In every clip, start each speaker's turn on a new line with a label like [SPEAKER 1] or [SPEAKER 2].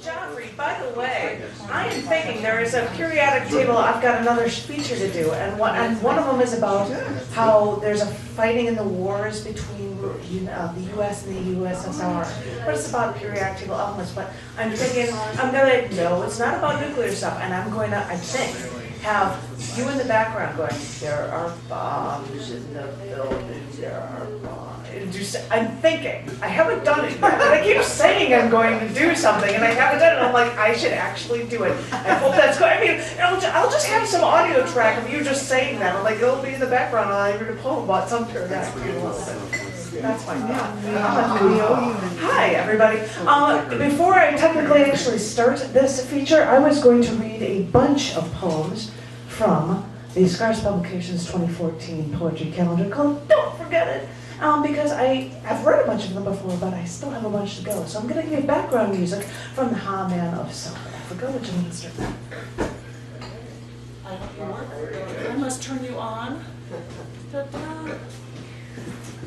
[SPEAKER 1] Joffre, by the way, I am thinking there is a periodic table. I've got another feature to do, and one of them is about how there's a fighting in the wars between the U.S. and the USSR. But it's about periodic table elements. But I'm thinking no, it's not about nuclear stuff, and I'm going to, I think, have you in the background going, there are bombs in the building, there are bombs. I'm thinking, I haven't done it yet, but I keep saying I'm going to do something, and I haven't done it, and I'm like, I should actually do it. I hope that's good. I mean, I'll just have some audio track of you just saying that, I'm like, it'll be in the background, and I read a poem about some periodic table element. That's my thought. Hi, everybody. Before I technically actually start this feature, I was going to read a bunch of poems from the Scarce Publications 2014 poetry calendar called Don't Forget It. Because I've read a bunch of them before, but I still have a bunch to go. So I'm going to give you background music from the Ha Man of South Africa, which I'm going to start with.
[SPEAKER 2] I must turn you on.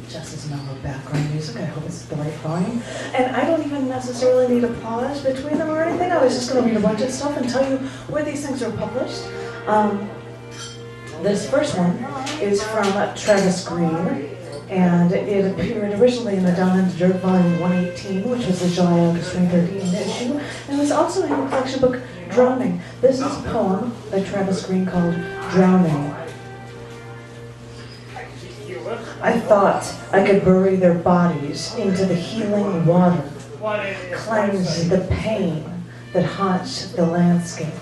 [SPEAKER 1] Just as mellow background music, I hope it's the right volume. And I don't even necessarily need a pause between them or anything. I was just going to read a bunch of stuff and tell you where these things are published. This first one is from Travis Green. And it appeared originally in the Down in the Dirt Volume 118, which was the July-August 2013 issue. And it was also in the collection book Drowning. This is a poem by Travis Green called Drowning. I thought I could bury their bodies into the healing water, cleanse the pain that haunts the landscape.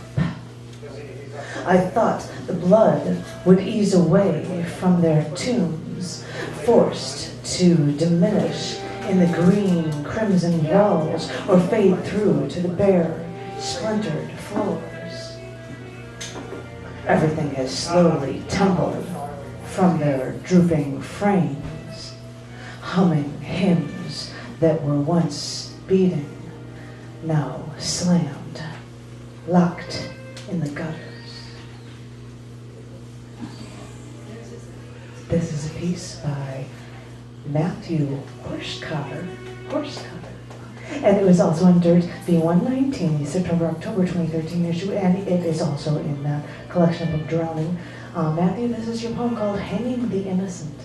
[SPEAKER 1] I thought the blood would ease away from their tombs, forced to diminish in the green, crimson walls, or fade through to the bare, splintered floors. Everything has slowly tumbled from their drooping frames, humming hymns that were once beating, now slammed, locked in the gutters. This is a piece by Matthew Horschkotter, and it was also in Dirt V119, the September-October 2013 issue, and it is also in that collection book Drowning. Matthew, this is your poem called Hanging the Innocent.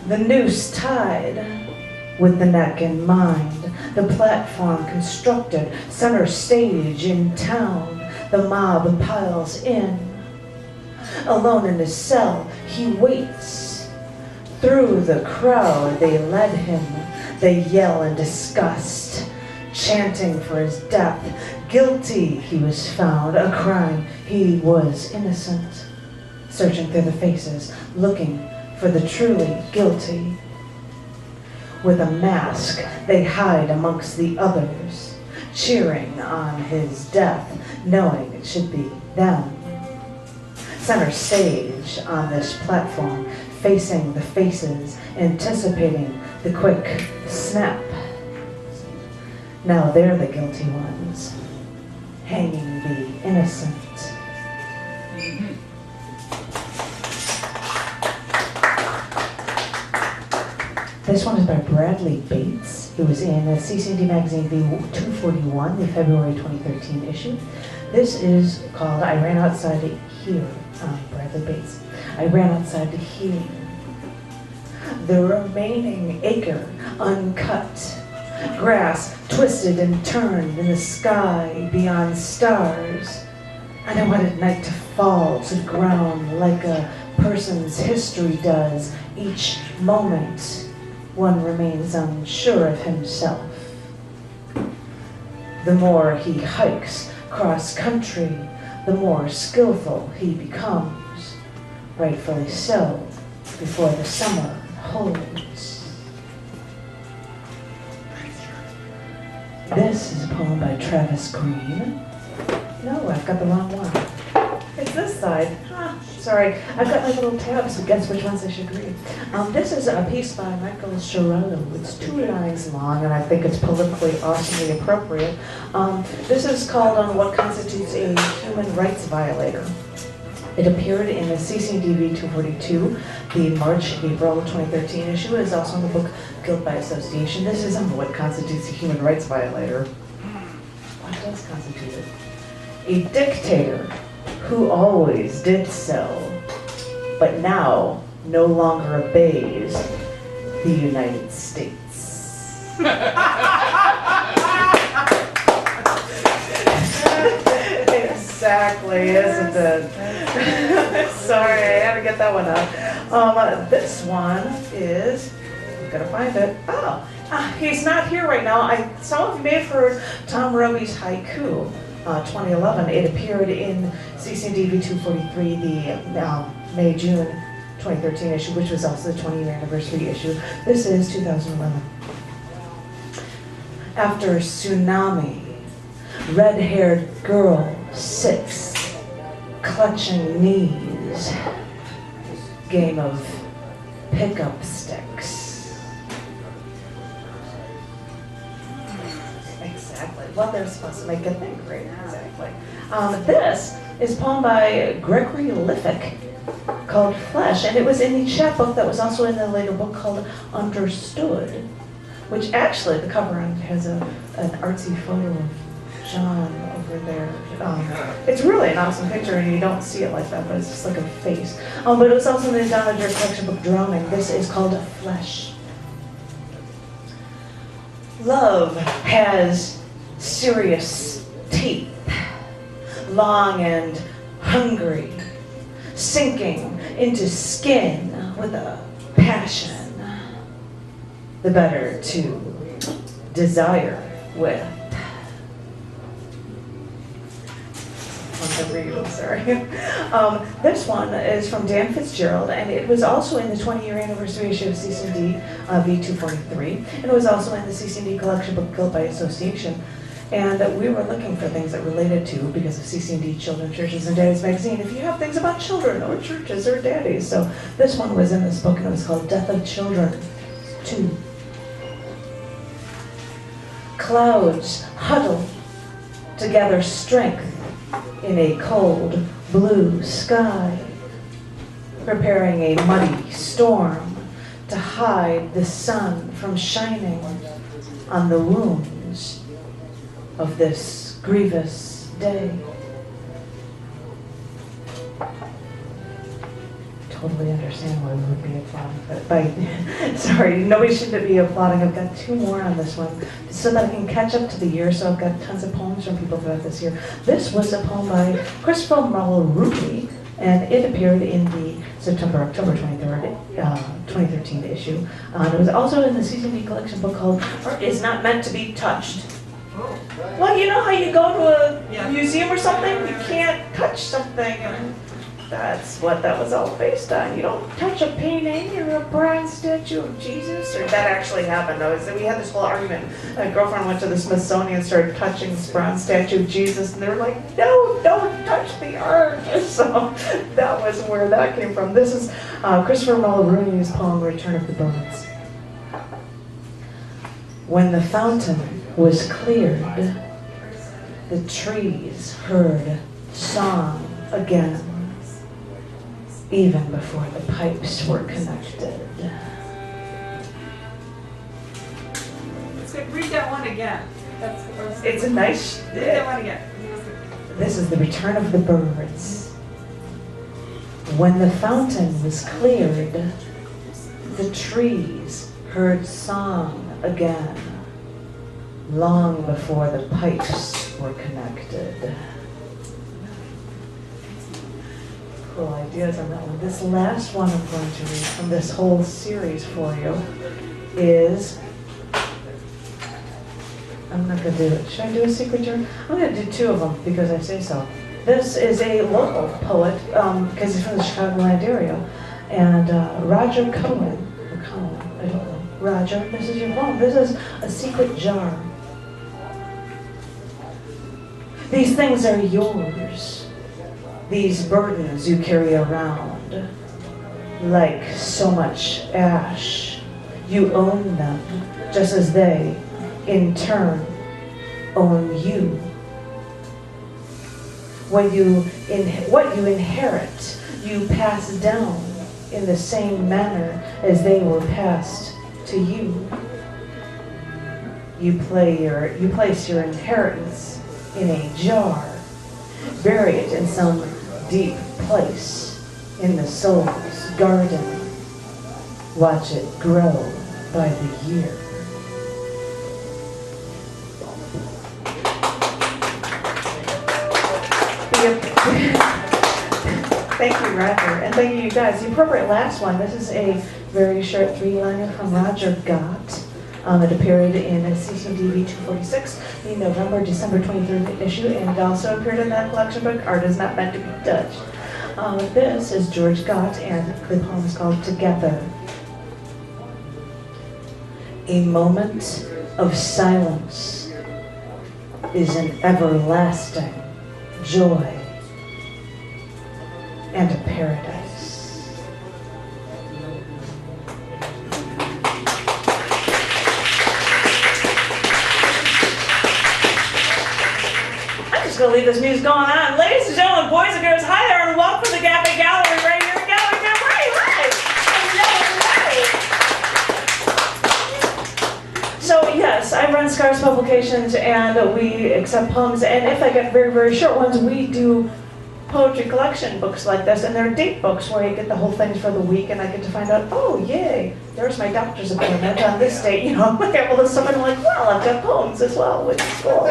[SPEAKER 1] The noose tied with the neck in mind, the platform constructed, center stage in town, the mob piles in. Alone in his cell, he waits. Through the crowd, they led him. They yell in disgust, chanting for his death. Guilty, he was found. A crime, he was innocent. Searching through the faces, looking for the truly guilty. With a mask, they hide amongst the others, cheering on his death, knowing it should be them. Center stage on this platform, facing the faces, anticipating the quick snap. Now they're the guilty ones, hanging the innocent. This one is by Bradley Bates. It was in CC&D Magazine V241, the February 2013 issue. This is called I Ran Outside to Hear, Bradley Bates. I ran outside to hear. The remaining acre uncut, grass twisted and turned in the sky beyond stars. And I wanted night to fall to the ground like a person's history does. Each moment, one remains unsure of himself. The more he hikes cross country, the more skillful he becomes, rightfully so, before the summer holds. This is a poem by Travis Green. No, I've got the wrong one. It's this side. Sorry, I've got my little tabs to guess which ones I should read. This is a piece by Michael Sciarello. It's 2 lines long, and I think it's politically awesomely appropriate. This is called On What Constitutes a Human Rights Violator. It appeared in the CCDV 242, the March-April 2013 issue. It is also in the book Guilt by Association. This is on what constitutes a human rights violator. What does constitute it? A dictator who always did so, but now no longer obeys the United States. Exactly, isn't it? Sorry, I had to get that one out. This one is, I'm gonna find it. He's not here right now. Some of you may have heard Tom Roby's Haiku, 2011. It appeared in CCDV 243, the May-June 2013 issue, which was also the 20-year anniversary issue. This is 2011. After tsunami, red-haired girl sits, clutching knees. Game of pickup sticks. Exactly. Well, they're supposed to make a thing, right? Exactly. This is a poem by Gregory Liffick called Flesh, and it was in the chapbook that was also in the later book called Understood, which actually the cover has an artsy photo of John over there. It's really an awesome picture, and you don't see it like that, but it's just like a face. But it was also in the Donna Dare collection book, Drowning. This is called Flesh. Love has serious teeth, long and hungry, sinking into skin with a passion, the better to desire with. Sorry. This one is from Dan Fitzgerald, and it was also in the 20-year anniversary issue of CCD V243, and it was also in the CCD collection book Guilt by Association. And we were looking for things that related to, because of CCD Children, Churches, and Daddies magazine, if you have things about children or churches or daddies. So this one was in this book, and it was called Death of Children 2. Clouds huddle to gather strength in a cold blue sky, preparing a muddy storm to hide the sun from shining on the wounds of this grievous day. Totally understand why we would be applauding, sorry, nobody should be applauding. I've got two more on this one so that I can catch up to the year, so I've got tons of poems from people throughout this year. This was a poem by Christopher Mulrooney, and it appeared in the September-October 2013 issue. It was also in the CCD collection book called Art Is Not Meant to Be Touched. Well, you know how you go to a museum or something, you can't touch something, and that's what that was all based on. You don't touch a painting or a bronze statue of Jesus. Or that actually happened. We had this whole argument. My girlfriend went to the Smithsonian and started touching this bronze statue of Jesus, and they were like, no, don't touch the art. So that was where that came from. This is Christopher Mulrooney's poem, Return of the Birds. When the fountain was cleared, the trees heard song again, even before the pipes were connected.
[SPEAKER 2] Read that one again.
[SPEAKER 1] It's a nice...
[SPEAKER 2] Read that one again.
[SPEAKER 1] This is the Return of the Birds. When the fountain was cleared, the trees heard song again, long before the pipes were connected. Cool ideas on that one. This last one I'm going to read from this whole series for you is, I'm not going to do it. Should I do a secret journal? I'm going to do two of them because I say so. This is a local poet, because he's from the Chicago area, and Roger Cohen, or Cohen, I don't know. Roger, this is your poem. This is A Secret Jar. These things are yours. These burdens you carry around, like so much ash. You own them, just as they, in turn, own you. what you inherit, you pass down in the same manner as they were passed to you. You place your inheritance in a jar, bury it in some deep place in the soul's garden. Watch it grow by the year. Thank you, Roger, and thank you guys. The appropriate last one, this is a very short three-liner from Roger Gott. It appeared in CCDV 246, the November-December 23rd issue, and it also appeared in that collection book, Art is Not Meant to Be Touched. This is George Gott, and the poem is called Together. A moment of silence is an everlasting joy and a paradise. I'm just going to leave this music going on. Ladies and gentlemen, boys and girls, hi there, and welcome to the Chicago Gallery right here at Gallery Cabaret. Hi! So yes, I run Scars Publications, and we accept poems, and if I get very, very short ones, we do poetry collection books like this, and they're date books where you get the whole things for the week, and I get to find out, oh yay, there's my doctor's appointment on this date, you know, I get all this stuff, and I'm like, well, I've got poems as well, which is cool.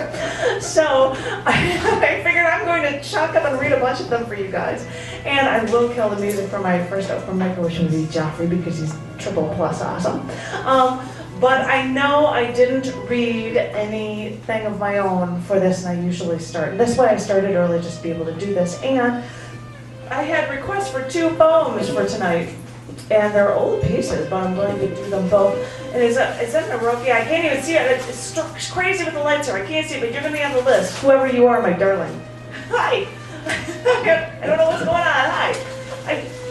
[SPEAKER 1] So I figured I'm going to chalk up and read a bunch of them for you guys, and I will kill the music for my first open mic, which would be Joffre, because he's triple plus awesome. But I know I didn't read anything of my own for this, and I usually start. And that's why I started early, just to be able to do this. And I had requests for 2 poems for tonight. And they're old pieces, but I'm going to do them both. And is that in a rope? Yeah, I can't even see it. It's crazy with the lights here. I can't see it, but you're going to be on the list. Whoever you are, my darling. Hi. I don't know what's going on. Hi.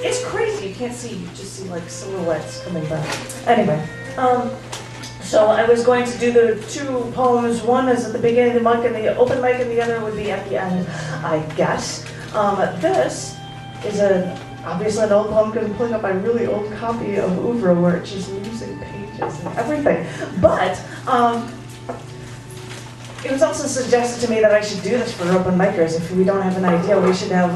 [SPEAKER 1] It's crazy. You can't see. You just see like silhouettes coming by. Anyway. So I was going to do the 2 poems. One is at the beginning of the mic and the open mic, and the other would be at the end, I guess. This is obviously an old poem because I'm pulling up my really old copy of Oeuvre where it's just losing pages and everything. But it was also suggested to me that I should do this for open micers. If we don't have an idea, we should have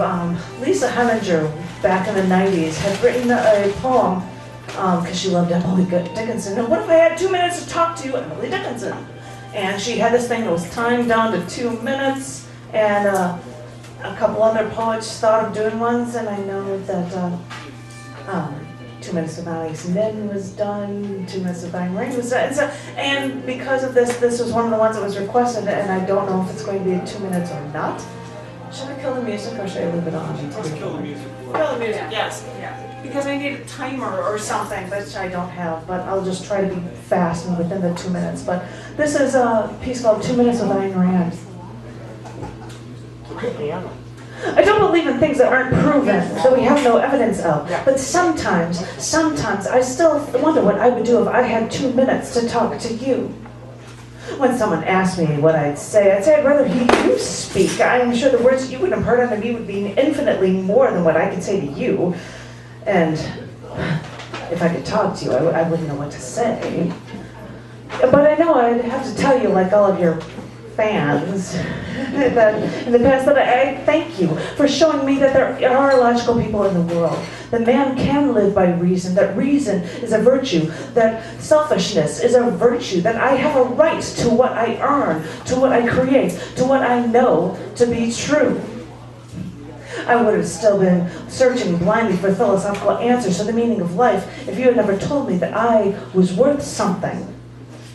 [SPEAKER 1] Lisa Heminger back in the 90s had written a poem because she loved Emily Dickinson. And what if I had 2 minutes to talk to Emily Dickinson? And she had this thing that was timed down to 2 minutes, and a couple other poets thought of doing ones, and I know that 2 minutes of Alice Nin was done, 2 minutes of Ayn Rand was done. And because of this was one of the ones that was requested, and I don't know if it's going to be 2 minutes or not. Should I kill the music, or should I leave it on?
[SPEAKER 3] Let's kill the music.
[SPEAKER 1] Kill the music, yes. Yeah. Because I need a timer or something, which I don't have, but I'll just try to be fast and within the 2 minutes. But this is a piece called 2 Minutes with Ayn Rand. I don't believe in things that aren't proven, that we have no evidence of. But sometimes I still wonder what I would do if I had 2 minutes to talk to you. When someone asked me what I'd say I'd rather hear you speak. I'm sure the words you would impart on me would be infinitely more than what I could say to you. And if I could talk to you, I wouldn't know what to say. But I know I'd have to tell you, like all of your fans, that in the past, that I thank you for showing me that there are logical people in the world. That man can live by reason, that reason is a virtue, that selfishness is a virtue, that I have a right to what I earn, to what I create, to what I know to be true. I would have still been searching blindly for philosophical answers to the meaning of life if you had never told me that I was worth something,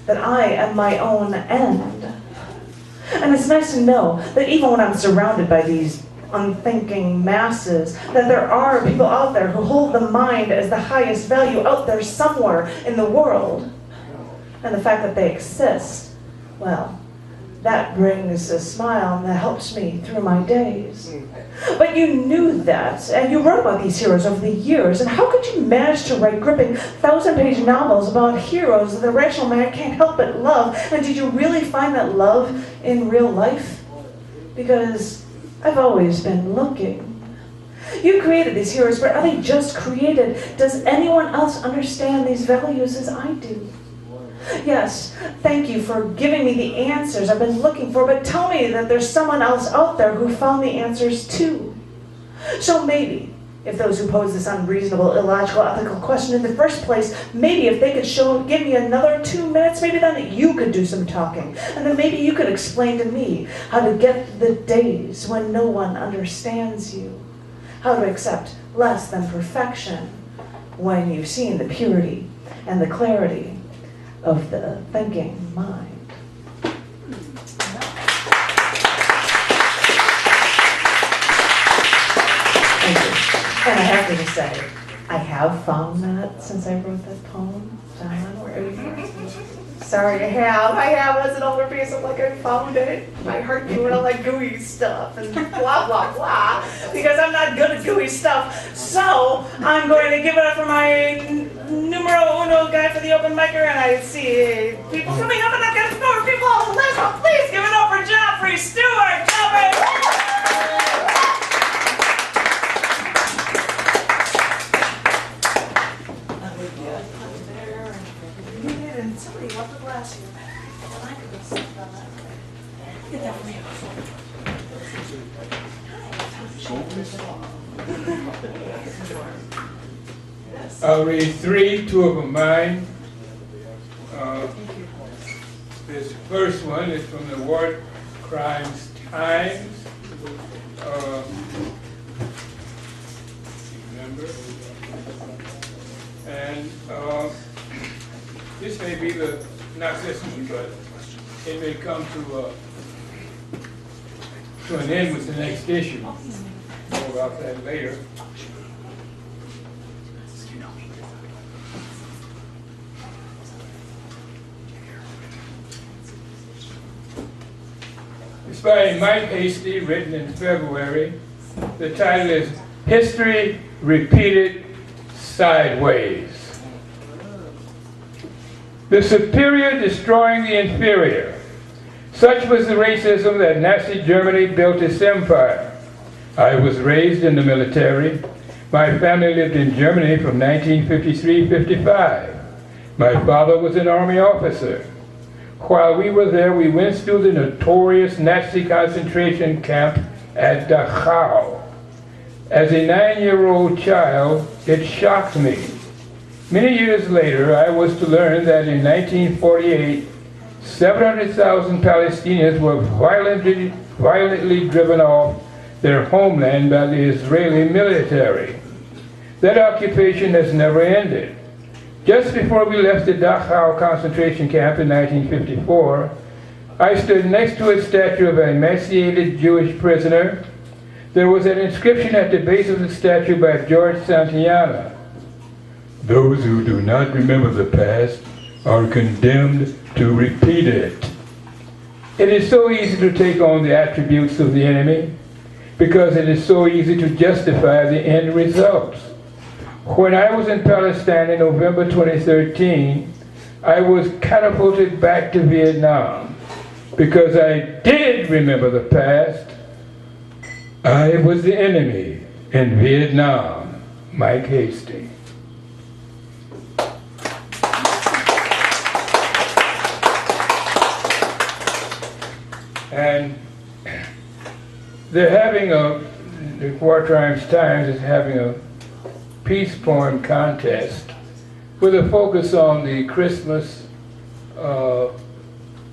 [SPEAKER 1] that I am my own end. And it's nice to know that even when I'm surrounded by these unthinking masses, that there are people out there who hold the mind as the highest value out there somewhere in the world. And the fact that they exist, well, that brings a smile and that helps me through my days. But you knew that, and you wrote about these heroes over the years, and how could you manage to write gripping 1,000-page novels about heroes that the rational man can't help but love? And did you really find that love in real life? Because I've always been looking. You created these heroes, but are they just created? Does anyone else understand these values as I do? Yes, thank you for giving me the answers I've been looking for, but tell me that there's someone else out there who found the answers too. So maybe, if those who pose this unreasonable, illogical, ethical question in the first place, maybe if they could give me another 2 minutes, maybe then you could do some talking. And then maybe you could explain to me how to get the days when no one understands you. How to accept less than perfection when you've seen the purity and the clarity of the thinking mind. Thank you. And I have to just say, I have found that since I wrote that poem. Sorry, I have as an older piece. I'm like, I found it. My heart doing all that gooey stuff and blah, blah, blah. Because I'm not good at gooey stuff. So, I'm going to give it up for my numero uno guy for the open micer, and I see people coming up, and I've got more people on the list. So please give it up for Joffre Stewart. Joffre! And somebody left the glass here. And I could go sit on that. Get that for you.
[SPEAKER 3] I'll read 3, 2 of them mine. This first one is from the War Crimes Times. Remember? And this may be not this one, but it may come to an end with the next issue. More about that later. It's by Mike Hasty, written in February. The title is History Repeated Sideways. The superior destroying the inferior. Such was the racism that Nazi Germany built its empire. I was raised in the military. My family lived in Germany from 1953-55. My father was an army officer. While we were there, we went through the notorious Nazi concentration camp at Dachau. As a 9-year-old child, it shocked me. Many years later, I was to learn that in 1948, 700,000 Palestinians were violently driven off their homeland by the Israeli military. That occupation has never ended. Just before we left the Dachau concentration camp in 1954, I stood next to a statue of an emaciated Jewish prisoner. There was an inscription at the base of the statue by George Santayana. Those who do not remember the past are condemned to repeat it. It is so easy to take on the attributes of the enemy because it is so easy to justify the end results. When I was in Palestine in November 2013, I was catapulted back to Vietnam because I did remember the past. I was the enemy in Vietnam. Mike Hasty. And they're having the War Crimes Times is having a peace poem contest with a focus on the Christmas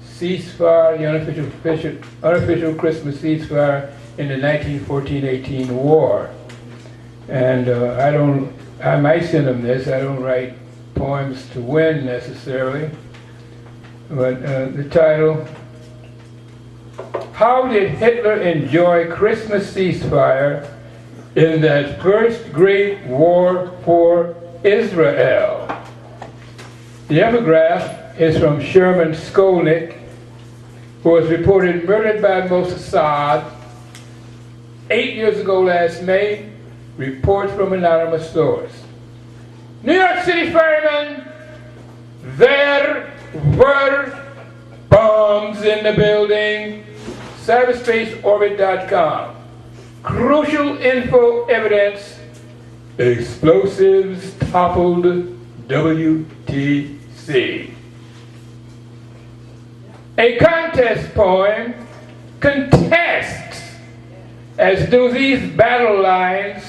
[SPEAKER 3] ceasefire, the unofficial Christmas ceasefire in the 1914-18 war. And I might send them this. I don't write poems to win necessarily. But the title, How Did Hitler Enjoy Christmas Ceasefire in That First Great War for Israel? The epigraph is from Sherman Skolnick, who was reported murdered by Mossad 8 years ago last May. Reports from anonymous source. New York City firemen, there were bombs in the building. Cyberspaceorbit.com. crucial info evidence, explosives toppled WTC. A contest poem contests, as do these battle lines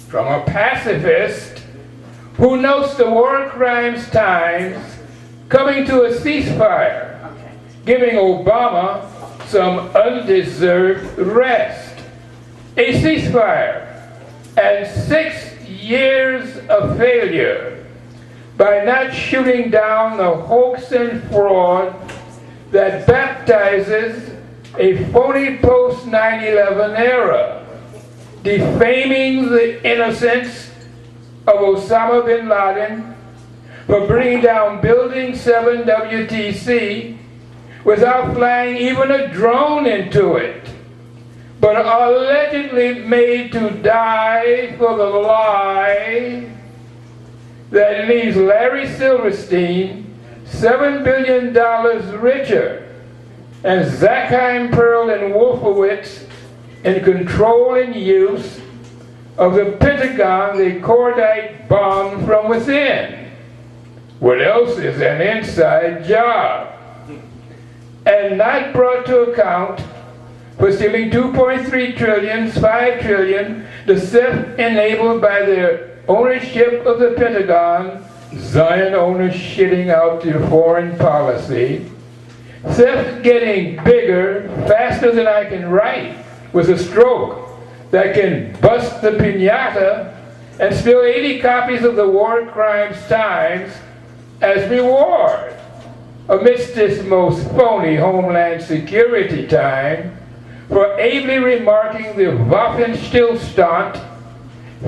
[SPEAKER 3] from a pacifist who notes the war crimes times coming to a ceasefire, giving Obama some undeserved rest. A ceasefire and 6 years of failure by not shooting down the hoax and fraud that baptizes a phony post-9/11 era, defaming the innocence of Osama bin Laden for bringing down Building 7 WTC without flying even a drone into it, but allegedly made to die for the lie that leaves Larry Silverstein $7 billion richer and Zachheim, Pearl, and Wolfowitz in control and use of the Pentagon, the cordite bomb from within. What else is an inside job? And not brought to account for stealing 2.3 trillion, 5 trillion, the theft enabled by their ownership of the Pentagon, Zion owners shitting out their foreign policy, theft getting bigger, faster than I can write, with a stroke that can bust the piñata and steal 80 copies of the War Crimes Times as reward. Amidst this most phony Homeland Security time, for ably remarking the Waffenstillstand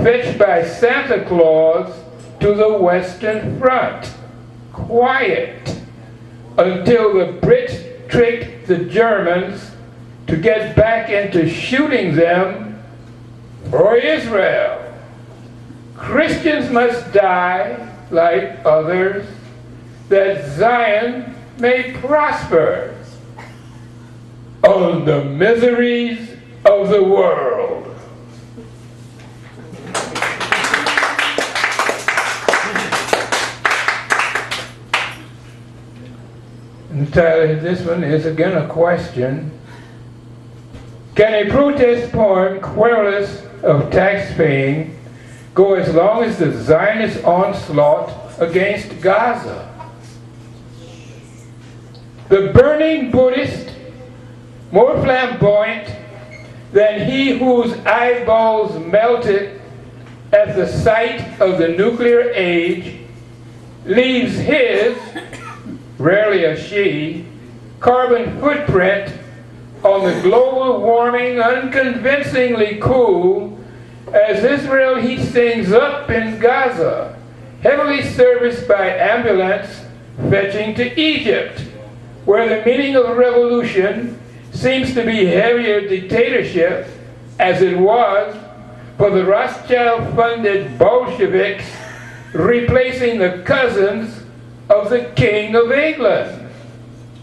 [SPEAKER 3] fetched by Santa Claus to the Western Front. Quiet until the Brits tricked the Germans to get back into shooting them for Israel. Christians must die like others, that Zion may prosper on the miseries of the world. And the title of this one is again a question. Can a protest poem querulous of tax paying go as long as the Zionist onslaught against Gaza? The burning Buddhist, more flamboyant than he whose eyeballs melted at the sight of the nuclear age, leaves his, rarely a she, carbon footprint on the global warming unconvincingly cool as Israel heats things up in Gaza, heavily serviced by ambulance fetching to Egypt, where the meaning of revolution seems to be heavier dictatorship, as it was for the Rothschild-funded Bolsheviks replacing the cousins of the King of England.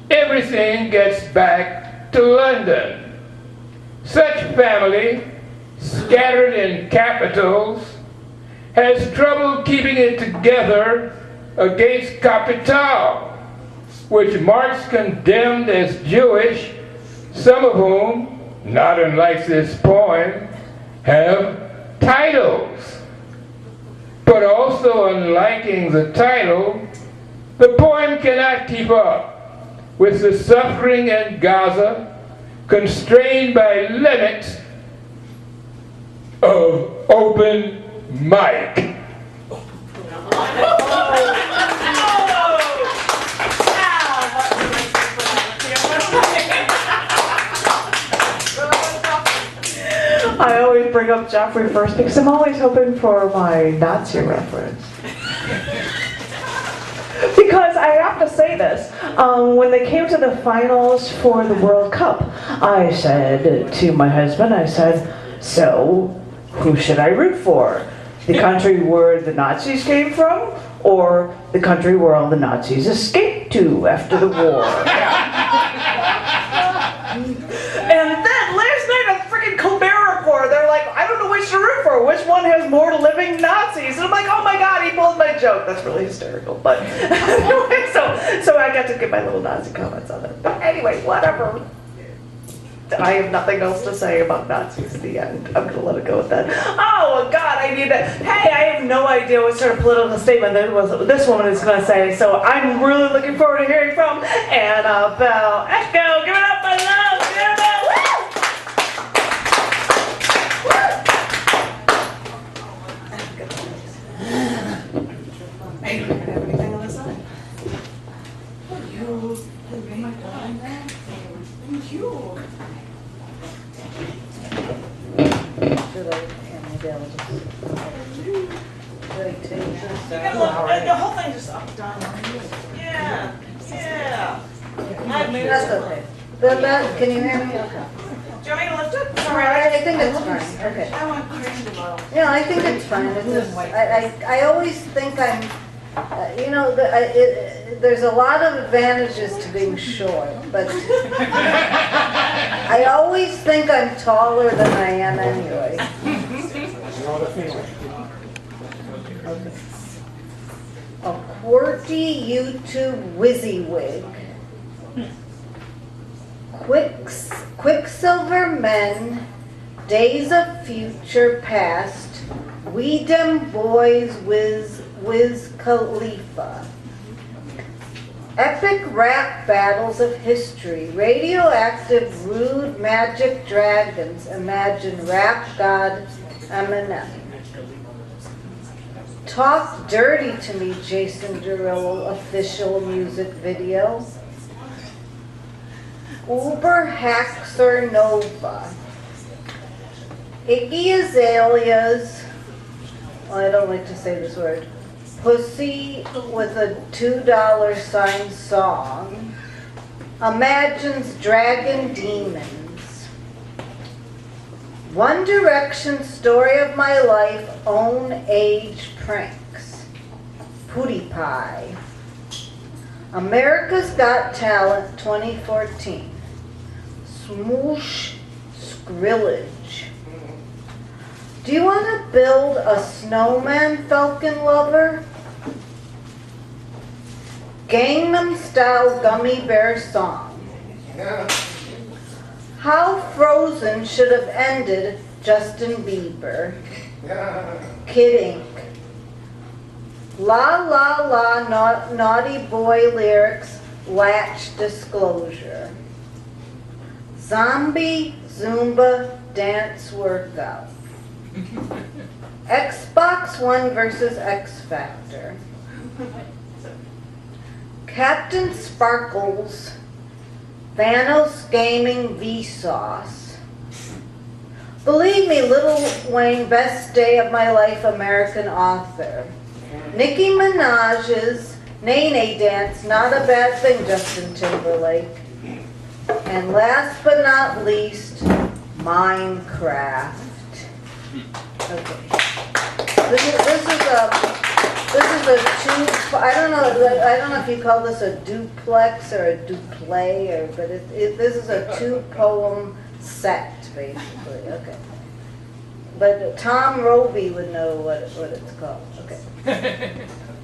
[SPEAKER 3] Everything gets back to London. Such family, scattered in capitals, has trouble keeping it together against Capital, which Marx condemned as Jewish, some of whom, not unlike this poem, have titles. But also unliking the title, the poem cannot keep up with the suffering in Gaza, constrained by limits of open mic.
[SPEAKER 1] I always bring up Joffre first because I'm always hoping for my Nazi reference. Because I have to say this, when they came to the finals for the World Cup, I said to my husband, I said, so who should I root for? The country where the Nazis came from, or the country where all the Nazis escaped to after the war? And then last night on freaking Colbert Report, they're one has more living Nazis. And I'm like, oh my God, he pulled my joke. That's really hysterical. But anyway, so I got to get my little Nazi comments on it. But anyway, whatever. I have nothing else to say about Nazis at the end. I'm going to let it go with that. Oh, God, I need to. Hey, I have no idea what sort of political statement this woman is going to say, so I'm really looking forward to hearing from Annabelle Echo. Give it up, my love. Annabelle. Woo! Hey, you have anything on the side? You. Thank you. The whole thing just up, down. Yeah, yeah.
[SPEAKER 4] That's okay. But can you hear me? Okay.
[SPEAKER 1] Do you want me to lift it?
[SPEAKER 4] All right, I think it's fine. Okay.
[SPEAKER 1] I want crazy low.
[SPEAKER 4] Yeah, I think it's fine. It's just, I always think I'm, you know, there's a lot of advantages to being short, but I always think I'm taller than I am anyway. Okay. A QWERTY YouTube WYSIWYG. Quicksilver men, days of future past, we dem boys Wiz Khalifa. Epic rap battles of history, radioactive rude magic dragons, imagine rap god Eminem. Talk Dirty to Me, Jason Derulo official music video. Uber Haxer Nova. Iggy Azalea's, I don't like to say this word, Pussy with a $2 sign song. Imagines Dragon Demons. One Direction Story of My Life, Own Age Pranks. PewDiePie. America's Got Talent 2014. Smoosh Skrillage. Do you want to build a snowman, Falcon Lover? Gangnam Style Gummy Bear Song. How Frozen Should Have Ended, Justin Bieber. Kid Ink. La La La Naughty Boy Lyrics, Latch Disclosure. Zombie Zumba Dance Workout. Xbox One versus X Factor. Captain Sparkles, Thanos Gaming Vsauce. Believe me, Lil Wayne, best day of my life, American author. Nicki Minaj's Nene Dance, not a bad thing, Justin Timberlake. And last but not least, Minecraft. Okay. This is a two. I don't know if you call this a duplex or a duplay, but this is a 2-poem set basically. Okay. But Tom Roby would know what it's called. Okay.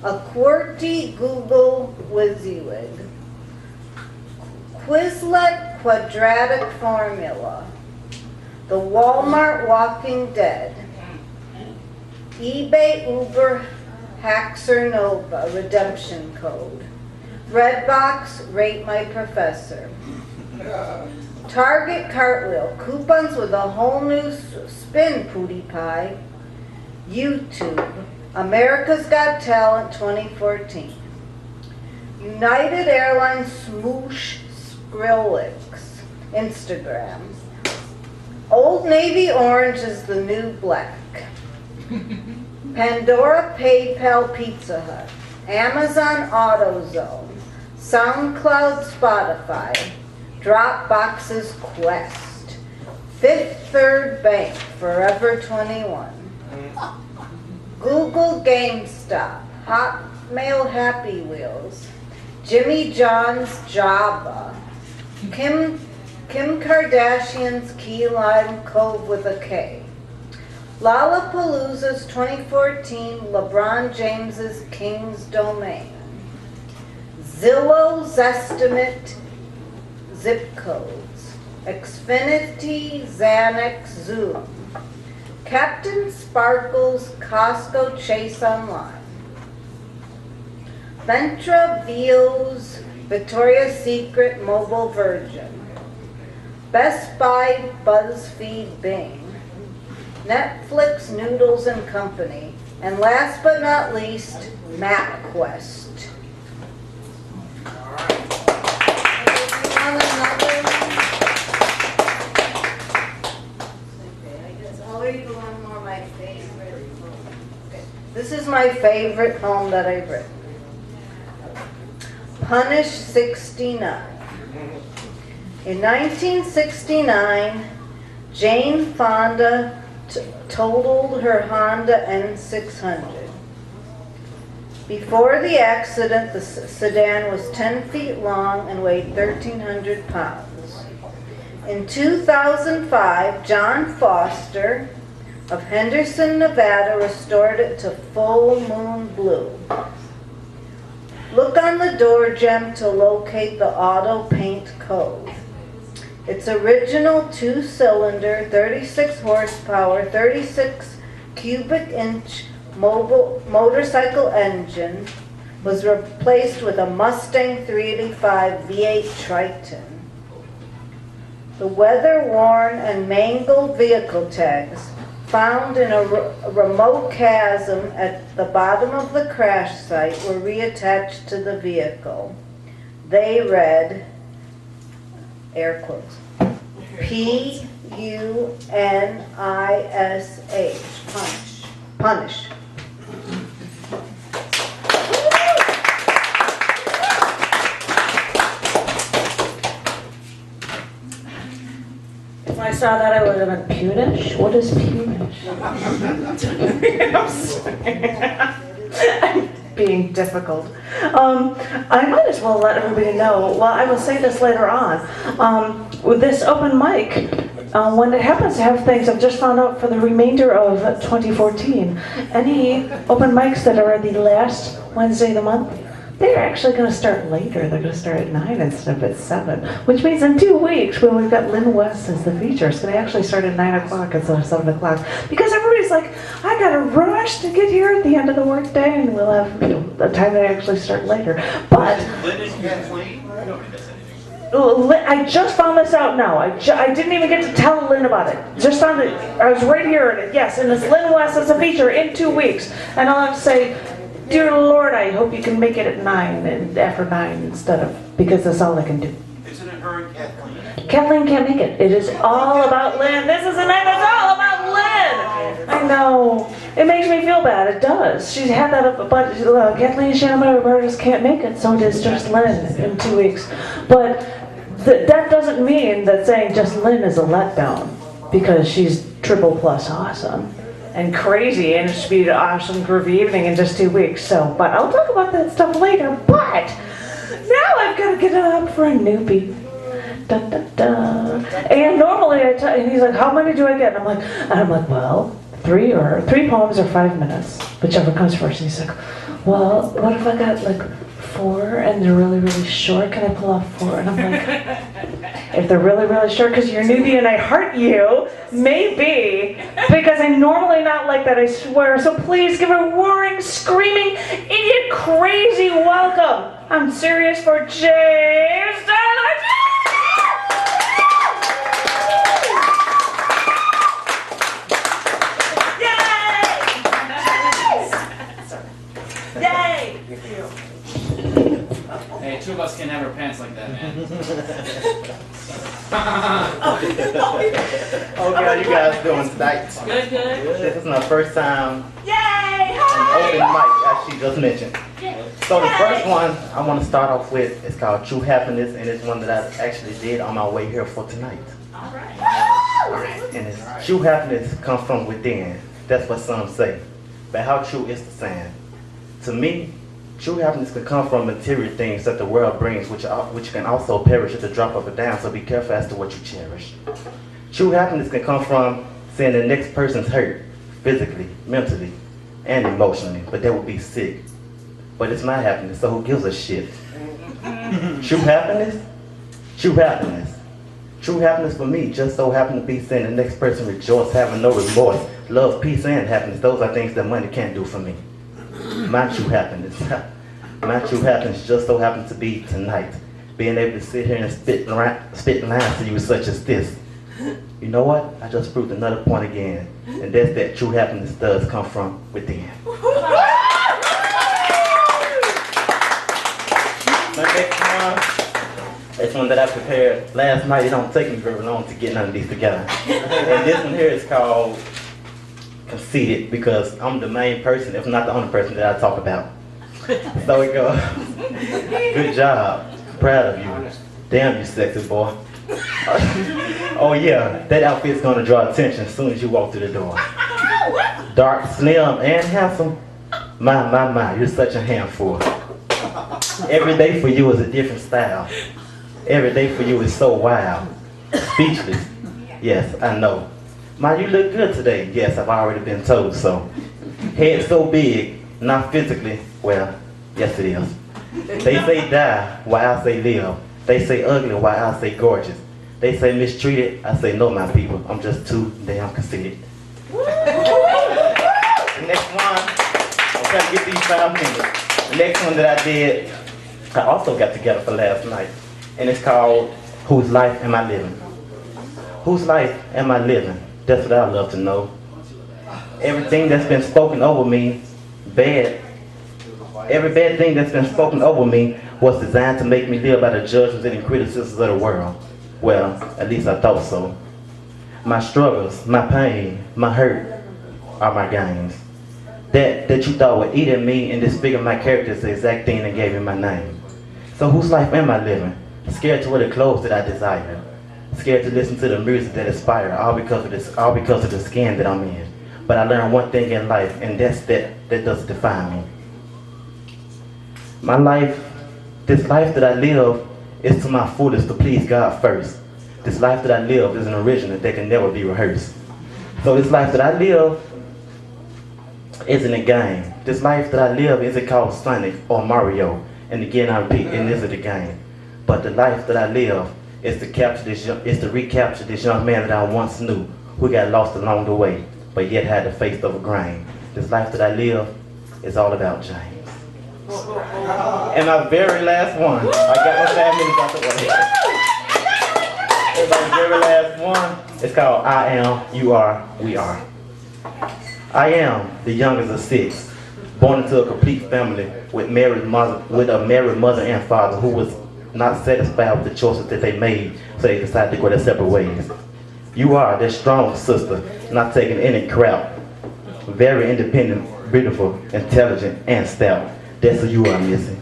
[SPEAKER 4] A QWERTY Google WYSIWYG. Quizlet Quadratic Formula. The Walmart Walking Dead. eBay Uber Haxer Nova Redemption Code. Redbox Rate My Professor. Target Cartwheel. Coupons with a whole new spin, PewDiePie. YouTube. America's Got Talent 2014. United Airlines Smoosh Skrillix. Instagram. Old Navy Orange is the new black. Pandora, PayPal, Pizza Hut. Amazon AutoZone. SoundCloud, Spotify. Dropbox's Quest. Fifth Third Bank, Forever 21. Google GameStop. Hotmail Happy Wheels. Jimmy John's Java. Kim Kardashian's Key Lime Cove with a K. Lollapalooza's 2014 LeBron James's King's Domain. Zillow's estimate zip codes. Xfinity Xanax Zoom. Captain Sparkle's Costco Chase Online. Ventra Vio's Victoria's Secret Mobile Virgin. Best Buy BuzzFeed Bing. Netflix Noodles and Company. And last but not least, MapQuest. This is my favorite poem that I've written. Punish 69. In 1969, Jane Fonda totaled her Honda N600. Before the accident, the sedan was 10 feet long and weighed 1,300 pounds. In 2005, John Foster of Henderson, Nevada, restored it to full moon blue. Look on the door gem to locate the auto paint code. Its original 2-cylinder, 36 horsepower, 36 cubic inch motorcycle engine was replaced with a Mustang 385 V8 Triton. The weather-worn and mangled vehicle tags found in a remote chasm at the bottom of the crash site were reattached to the vehicle. They read, air quotes, P-U-N-I-S-H, punish, punish.
[SPEAKER 1] If I saw that, I would have been punish. What is punish? I'm being difficult. I might as well let everybody know. Well, I will say this later on. With this open mic, when it happens to have things, I've just found out for the remainder of 2014, any open mics that are the last Wednesday of the month, they're actually going to start later. They're going to start at 9 instead of at 7, which means in 2 weeks, when we've got Lynn West as the feature, it's going to actually start at 9 o'clock instead of 7 o'clock. Because everybody's like, I got to rush to get here at the end of the workday, and we'll have the time to actually start later. But
[SPEAKER 5] Lynn is Kathleen?
[SPEAKER 1] I just found this out now. I didn't even get to tell Lynn about it. Just found it. I was right here, and yes, and it's Lynn West as a feature in 2 weeks. And I'll have to say, dear Lord, I hope you can make it at 9 and after 9 instead of, because that's all I can do.
[SPEAKER 5] Isn't it her and Kathleen?
[SPEAKER 1] Kathleen can't make it. It is all about Lynn. This is a night that's all about Lynn. I know. It makes me feel bad. It does. She's had that up, but Kathleen Shannon Roberts can't make it, so it is just Lynn in 2 weeks. But that doesn't mean that saying just Lynn is a letdown, because she's triple plus awesome and crazy, and it should be an awesome groovy evening in just 2 weeks. So, but I'll talk about that stuff later. But now I've got to get up for a newbie. Da, da, da. And normally and he's like, how many do I get? And I'm like, well, 3 poems or 5 minutes, whichever comes first. And he's like, well, what if I got like 4 and they're really, really short? Can I pull off 4? And I'm like, if they're really, really short because you're a newbie and I heart you, maybe, because I'm normally not like that, I swear. So please give a roaring, screaming, idiot, crazy welcome. I'm serious for James Tyler. Yay!
[SPEAKER 6] Hey, 2 of us can't have our pants like that, man.
[SPEAKER 7] Okay, how you guys doing tonight?
[SPEAKER 6] Good, good.
[SPEAKER 7] This is my first time
[SPEAKER 1] Yay!
[SPEAKER 7] on open mic, as she just mentioned. So the first one I want to start off with is called True Happiness, and it's one that I actually did on my way here for tonight. Alright. And it's true happiness comes from within. That's what some say. But how true is the saying? To me, true happiness can come from material things that the world brings, which can also perish at the drop of a dime, so be careful as to what you cherish. True happiness can come from seeing the next person's hurt, physically, mentally, and emotionally, but they would be sick. But it's my happiness, so who gives a shit? True happiness? True happiness. True happiness for me just so happen to be seeing the next person rejoice, having no remorse, love, peace, and happiness. Those are things that money can't do for me. My true happiness. My true happiness just so happens to be tonight. Being able to sit here and spit lines to you such as this. You know what? I just proved another point again. And that's that true happiness does come from within. My next one, it's one that I prepared last night. It don't take me very long to get none of these together. And this one here is called Conceited, because I'm the main person, if not the only person that I talk about. So it goes. Good job. Proud of you. Damn, you sexy boy. Oh yeah, that outfit's gonna draw attention as soon as you walk through the door. Dark, slim, and handsome. My, you're such a handful. Every day for you is a different style. Every day for you is so wild. Speechless. Yes, I know. Ma, you look good today. Yes, I've already been told so. Head so big, not physically. Well, yes it is. They say die, while I say live. They say ugly, while I say gorgeous. They say mistreated, I say no, my people. I'm just too damn conceited. The next one, I'm trying to get these 5 minutes. The next one that I did, I also got together for last night. And it's called, Whose Life Am I Living? Whose life am I living? That's what I love to know. Everything that's been spoken over me, bad. Every bad thing that's been spoken over me was designed to make me live by the judgments and criticisms of the world. Well, at least I thought so. My struggles, my pain, my hurt are my gains. That you thought would eat at me and disfigure my character is the exact thing that gave me my name. So whose life am I living? Scared to wear the clothes that I desire. Scared to listen to the music that inspire, all because of the skin that I'm in. But I learned one thing in life, and that's that doesn't define me. My life, this life that I live, is to my fullest to please God first. This life that I live is an original that can never be rehearsed. So this life that I live isn't a game. This life that I live isn't called Sonic or Mario. And again I repeat, it isn't a game. But the life that I live is to recapture this young man that I once knew, who got lost along the way, but yet had the face of a grain. This life that I live is all about James. And my very last one, I got my 5 minutes out the way. And my very last one is called I Am, You Are, We Are. I am the youngest of 6, born into a complete family with a married mother and father who was not satisfied with the choices that they made, so they decided to go their separate ways. You are their strong sister, not taking any crap. Very independent, beautiful, intelligent, and stout. That's who you are missing.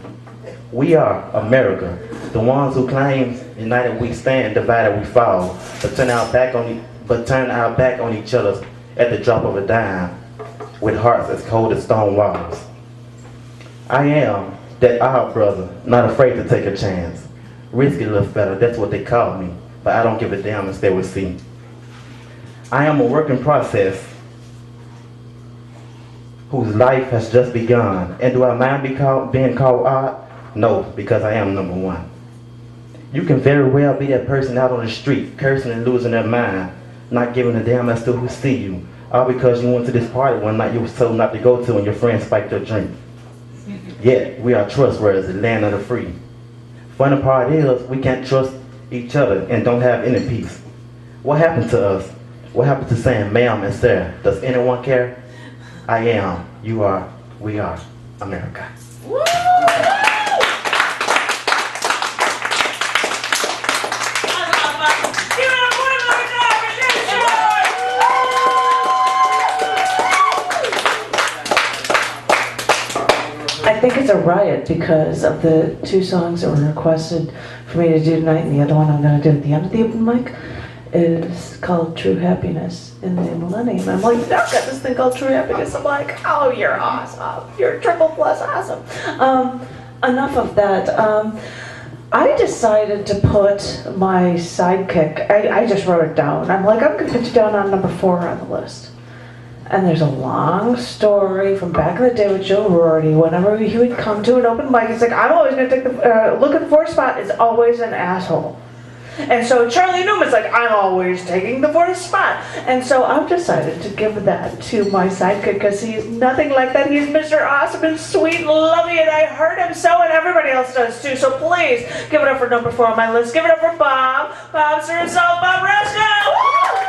[SPEAKER 7] We are America, the ones who claim united we stand, divided we fall, but turn our back on each other at the drop of a dime, with hearts as cold as stone walls. I am that our brother, not afraid to take a chance. Risky little fella, that's what they call me, but I don't give a damn as they will see. I am a work in process whose life has just begun. And do I mind being called odd? No, because I am number one. You can very well be that person out on the street, cursing and losing their mind, not giving a damn as to who see you, all because you went to this party one night you were told not to go to and your friend spiked your drink. Yet, we are trustworthy, the land of the free. Funny part is, we can't trust each other and don't have any peace. What happened to us? What happened to saying ma'am and sir? Does anyone care? I am, you are, we are, America.
[SPEAKER 1] I think it's a riot because of the 2 songs that were requested for me to do tonight, and the other one I'm going to do at the end of the open mic is called True Happiness in the Millennium. I'm like, I've got this thing called True Happiness. I'm like, oh, you're awesome. You're triple plus awesome. Enough of that. I decided to put my sidekick, I just wrote it down. I'm like, I'm going to put you down on number 4 on the list. And there's a long story from back in the day with Joe Rorty. Whenever he would come to an open mic, he's like, I'm always going to take the, look at the fourth spot is always an asshole. And so Charlie Newman's like, I'm always taking the fourth spot. And so I've decided to give that to my sidekick because he's nothing like that. He's Mr. Awesome and sweet and lovey, and I heard him so, and everybody else does too. So please, give it up for number 4 on my list. Give it up for Bob. Bob Sir himself, Bob Rashkow.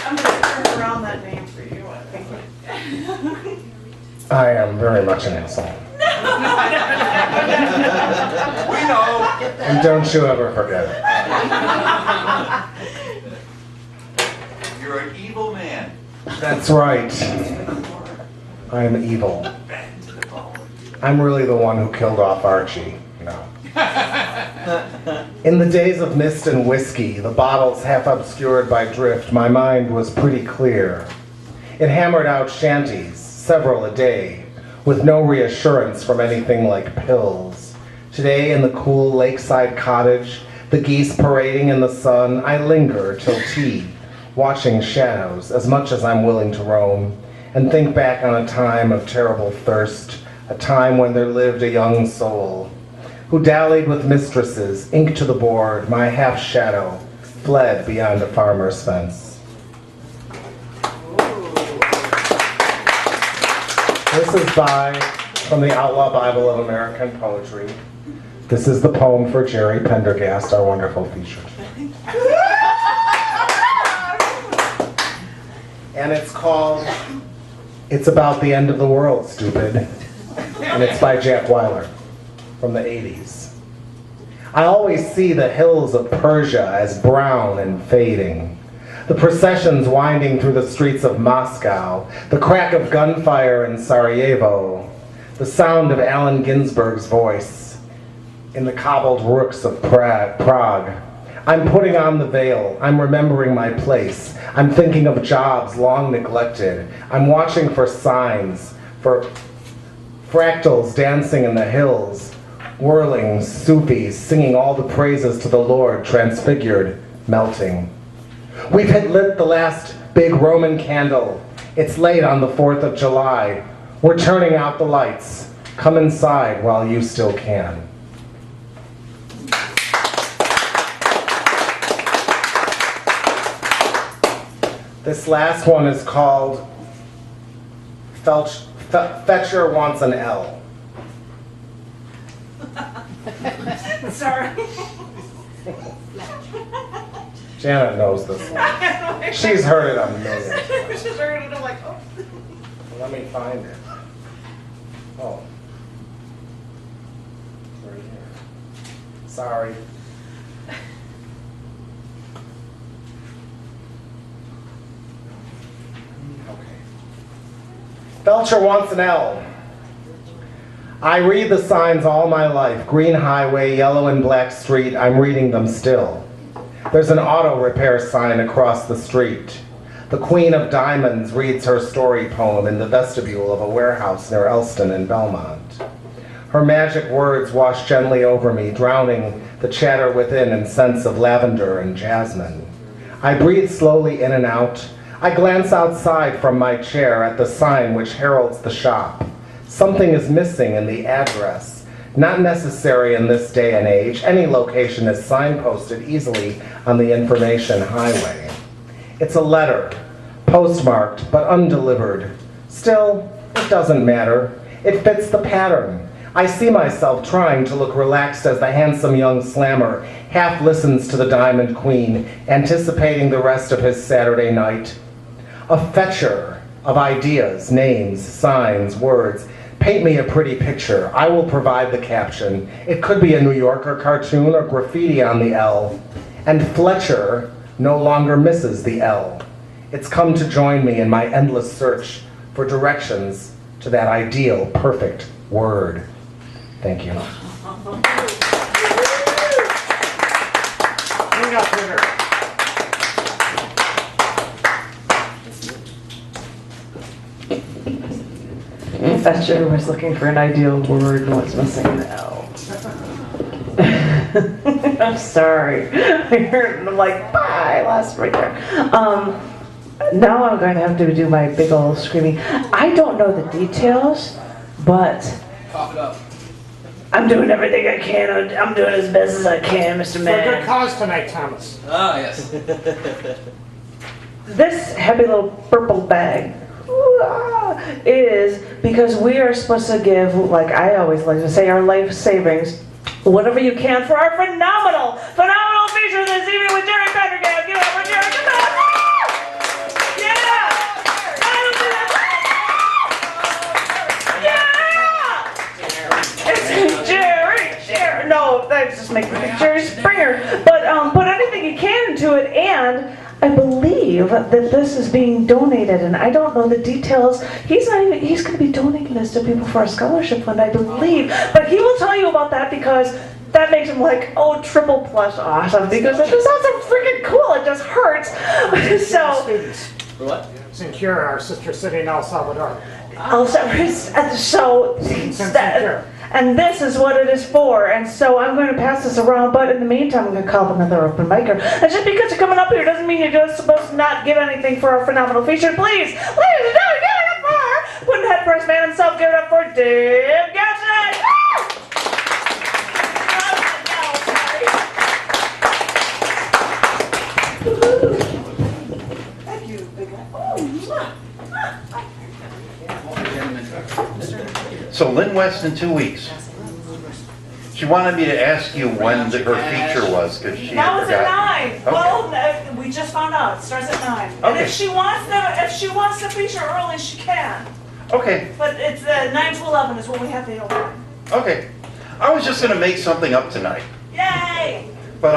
[SPEAKER 1] I'm going to turn around that name for you, I think.
[SPEAKER 8] I am very much an asshole.
[SPEAKER 5] We know.
[SPEAKER 8] And don't you ever forget it.
[SPEAKER 5] You're an evil man.
[SPEAKER 8] That's right. I am evil. I'm really the one who killed off Archie. No. In the days of mist and whiskey, the bottles half obscured by drift, my mind was pretty clear. It hammered out shanties, several a day, with no reassurance from anything like pills. Today in the cool lakeside cottage, the geese parading in the sun, I linger till tea, watching shadows as much as I'm willing to roam, and think back on a time of terrible thirst, a time when there lived a young soul, who dallied with mistresses, ink to the board, my half-shadow, fled beyond a farmer's fence. This is from the Outlaw Bible of American Poetry. This is the poem for Jerry Pendergast, our wonderful featured. And it's called, It's About the End of the World, Stupid. And it's by Jack Weiler from the 80s. I always see the hills of Persia as brown and fading. The processions winding through the streets of Moscow, the crack of gunfire in Sarajevo, the sound of Allen Ginsberg's voice in the cobbled rooks of Prague. I'm putting on the veil. I'm remembering my place. I'm thinking of jobs long neglected. I'm watching for signs, for fractals dancing in the hills, whirling Sufis singing all the praises to the Lord, transfigured, melting. We've lit the last big Roman candle. It's late on the 4th of July. We're turning out the lights. Come inside while you still can. This last one is called Fetcher Wants an L.
[SPEAKER 1] Sorry.
[SPEAKER 8] Janet knows this one. She's heard it a million times.
[SPEAKER 1] She's heard it, I'm like, oh.
[SPEAKER 8] Let me find it. Oh. It's right here. Sorry. Okay. Belcher wants an L. I read the signs all my life. Green highway, yellow and black street. I'm reading them still. There's an auto repair sign across the street. The Queen of Diamonds reads her story poem in the vestibule of a warehouse near Elston in Belmont. Her magic words wash gently over me, drowning the chatter within in scents of lavender and jasmine. I breathe slowly in and out. I glance outside from my chair at the sign which heralds the shop. Something is missing in the address. Not necessary in this day and age. Any location is signposted easily on the information highway. It's a letter, postmarked but undelivered. Still, it doesn't matter. It fits the pattern. I see myself trying to look relaxed as the handsome young slammer half listens to the Diamond Queen, anticipating the rest of his Saturday night. A fetcher of ideas, names, signs, words. Paint me a pretty picture. I will provide the caption. It could be a New Yorker cartoon or graffiti on the L. And Fletcher no longer misses the L. It's come to join me in my endless search for directions to that ideal, perfect word. Thank you.
[SPEAKER 1] Fetcher was looking for an ideal word and was missing the L. I'm sorry. I heard it and I'm like, bah! I lost right there. Now I'm going to have to do my big old screaming. I don't know the details, but
[SPEAKER 6] Cough it up.
[SPEAKER 1] I'm doing everything I can. I'm doing as best as I can, Mr.
[SPEAKER 9] For a good
[SPEAKER 1] Man.
[SPEAKER 9] cause tonight, Thomas.
[SPEAKER 6] Ah, yes.
[SPEAKER 1] This happy little purple bag is because we are supposed to give, like I always like to say, our life savings, whatever you can for our phenomenal feature this evening with Jerry Pendergast. Give it up for Jerry. Come on. Yeah! Yeah! It's Jerry. No, that's just making me Jerry Springer. But put anything you can into it, and I believe that this is being donated, and I don't know the details. He's going to be donating this to people for a scholarship fund, I believe. But he will tell you about that because that makes him like, oh, triple plus awesome, because it just sounds so freaking cool. It just hurts. So,
[SPEAKER 9] Students.
[SPEAKER 6] For what?
[SPEAKER 9] Sincure, our sister city in El Salvador.
[SPEAKER 1] And this is what it is for. And so I'm going to pass this around, but in the meantime, I'm going to call up another open micer. And just because you're coming up here doesn't mean you're just supposed to not give anything for our phenomenal feature. Please, ladies and gentlemen, give it up for Wooden Head Press Man himself. Give it up for Dave Gecic. Thank you, big guy.
[SPEAKER 5] So Lynn West in 2 weeks. She wanted me to ask you when her feature was, because she
[SPEAKER 1] Now
[SPEAKER 5] had
[SPEAKER 1] it's at 9.
[SPEAKER 5] forgotten.
[SPEAKER 1] Well, we just found out. It starts at 9. And
[SPEAKER 5] Okay.
[SPEAKER 1] if she wants to feature early, she can.
[SPEAKER 5] Okay,
[SPEAKER 1] But it's 9 to 11 is what we have to open.
[SPEAKER 5] okay. I was just gonna make something up tonight,
[SPEAKER 1] Yay!
[SPEAKER 5] but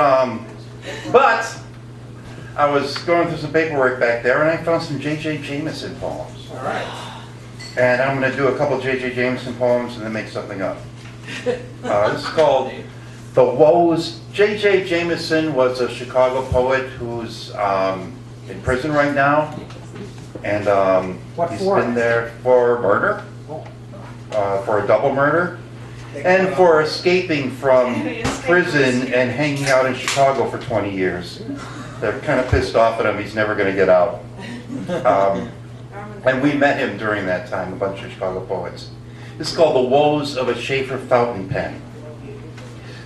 [SPEAKER 5] I was going through some paperwork back there and I found some J.J. Jameson poems.
[SPEAKER 6] All right.
[SPEAKER 5] And I'm gonna do a couple J.J. Jameson poems and then make something up. This is called The Woes. J.J. Jameson was a Chicago poet who's in prison right now. And
[SPEAKER 9] What
[SPEAKER 5] he's
[SPEAKER 9] for?
[SPEAKER 5] been there for murder, for a double murder, and for escaping from prison and hanging out in Chicago for 20 years. They're kind of pissed off at him. He's never going to get out. And we met him during that time, a bunch of Chicago poets. This is called The Woes of a Schaffer Fountain Pen.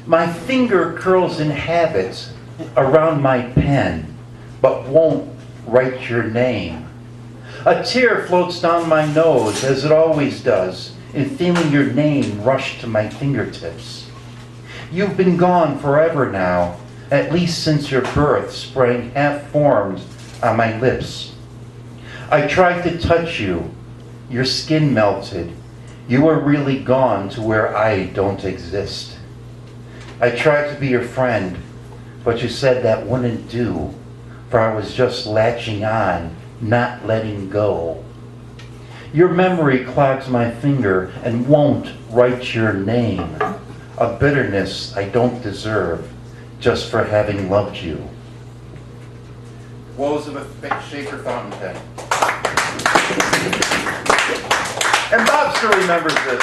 [SPEAKER 5] My finger curls in habit around my pen, but won't write your name. A tear floats down my nose, as it always does, in feeling your name rush to my fingertips. You've been gone forever now, at least since your birth sprang half-formed on my lips. I tried to touch you, your skin melted. You were really gone to where I don't exist. I tried to be your friend, but you said that wouldn't do, for I was just latching on, not letting go. Your memory clogs my finger and won't write your name, a bitterness I don't deserve just for having loved you. Woes of a Schaffer fountain pen. And Bob still remembers this.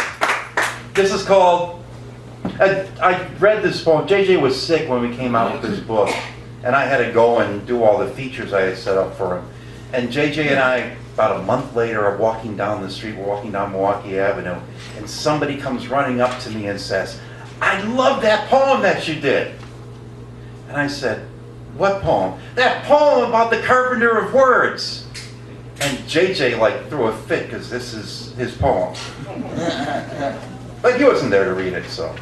[SPEAKER 5] This is called, I read this poem. JJ was sick when we came out with this book, and I had to go and do all the features I had set up for him. And JJ and I, about a month later, are walking down the street, we're walking down Milwaukee Avenue, and somebody comes running up to me and says, I love that poem that you did. And I said, what poem? That poem about the carpenter of words. And JJ like threw a fit because this is his poem. But he wasn't there to read it, so.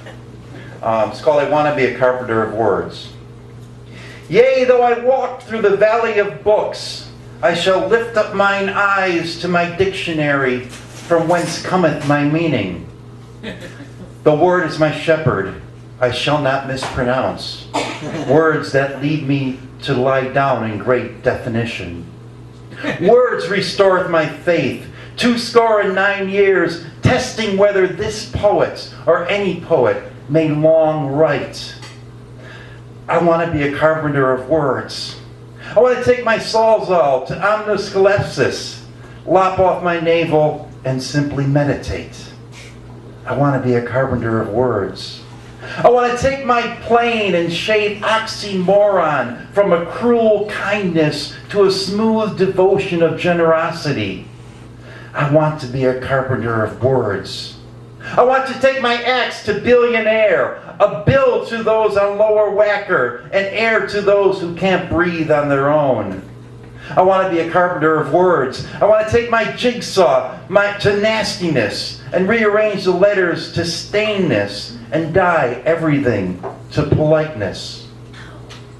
[SPEAKER 5] It's called I Want to Be a Carpenter of Words. Yea, though I walk through the valley of books, I shall lift up mine eyes to my dictionary, from whence cometh my meaning. The word is my shepherd, I shall not mispronounce. Words that lead me to lie down in great definition. Words restoreth my faith, 69 years, testing whether this poet or any poet may long write. I want to be a carpenter of words. I want to take my sawzall to omniscalepsis, lop off my navel, and simply meditate. I want to be a carpenter of words. I want to take my plane and shade oxymoron from a cruel kindness to a smooth devotion of generosity. I want to be a carpenter of words. I want to take my axe to billionaire, a bill to those on lower whacker, and heir to those who can't breathe on their own. I want to be a carpenter of words. I want to take my jigsaw to nastiness and rearrange the letters to stainness and dye everything to politeness.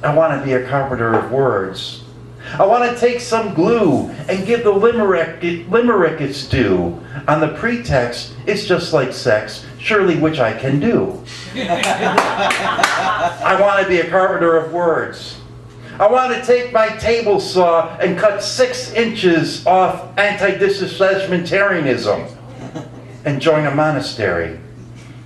[SPEAKER 5] I want to be a carpenter of words. I want to take some glue and give the limerick its due on the pretext it's just like sex, surely which I can do. I want to be a carpenter of words. I want to take my table saw and cut 6 inches off anti-disestablishmentarianism and join a monastery.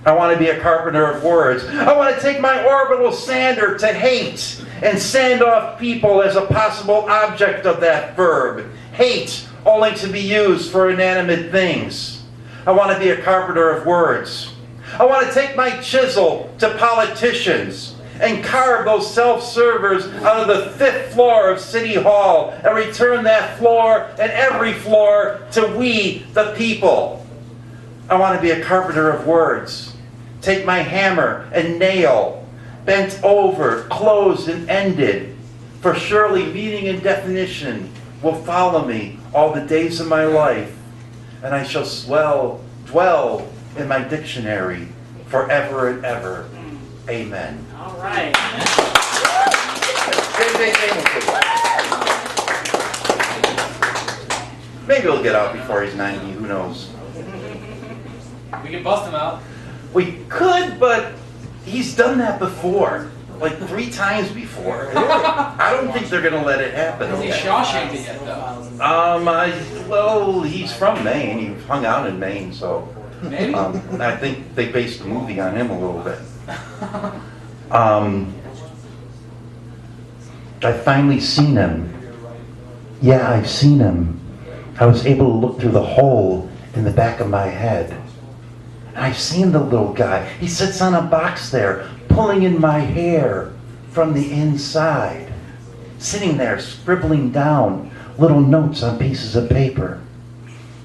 [SPEAKER 5] I want to be a carpenter of words. I want to take my orbital sander to hate and sand off people as a possible object of that verb. Hate, only to be used for inanimate things. I want to be a carpenter of words. I want to take my chisel to politicians and carve those self-servers out of the 5th floor of City Hall and return that floor and every floor to we, the people. I want to be a carpenter of words. Take my hammer and nail, bent over, closed and ended, for surely meaning and definition will follow me all the days of my life, and I shall dwell in my dictionary forever and ever. Amen.
[SPEAKER 6] All right.
[SPEAKER 5] Maybe he'll get out before he's 90, who knows?
[SPEAKER 6] We can bust him out.
[SPEAKER 5] We could, but he's done that before. Like 3 times before. I don't think they're going to let it happen.
[SPEAKER 6] Is he Shawshanked it yet, though?
[SPEAKER 5] Well, he's from Maine. He hung out in Maine, so...
[SPEAKER 6] Maybe?
[SPEAKER 5] I think they based the movie on him a little bit. I've finally seen him. Yeah, I've seen him. I was able to look through the hole in the back of my head. And I've seen the little guy. He sits on a box there, pulling in my hair from the inside. Sitting there, scribbling down little notes on pieces of paper.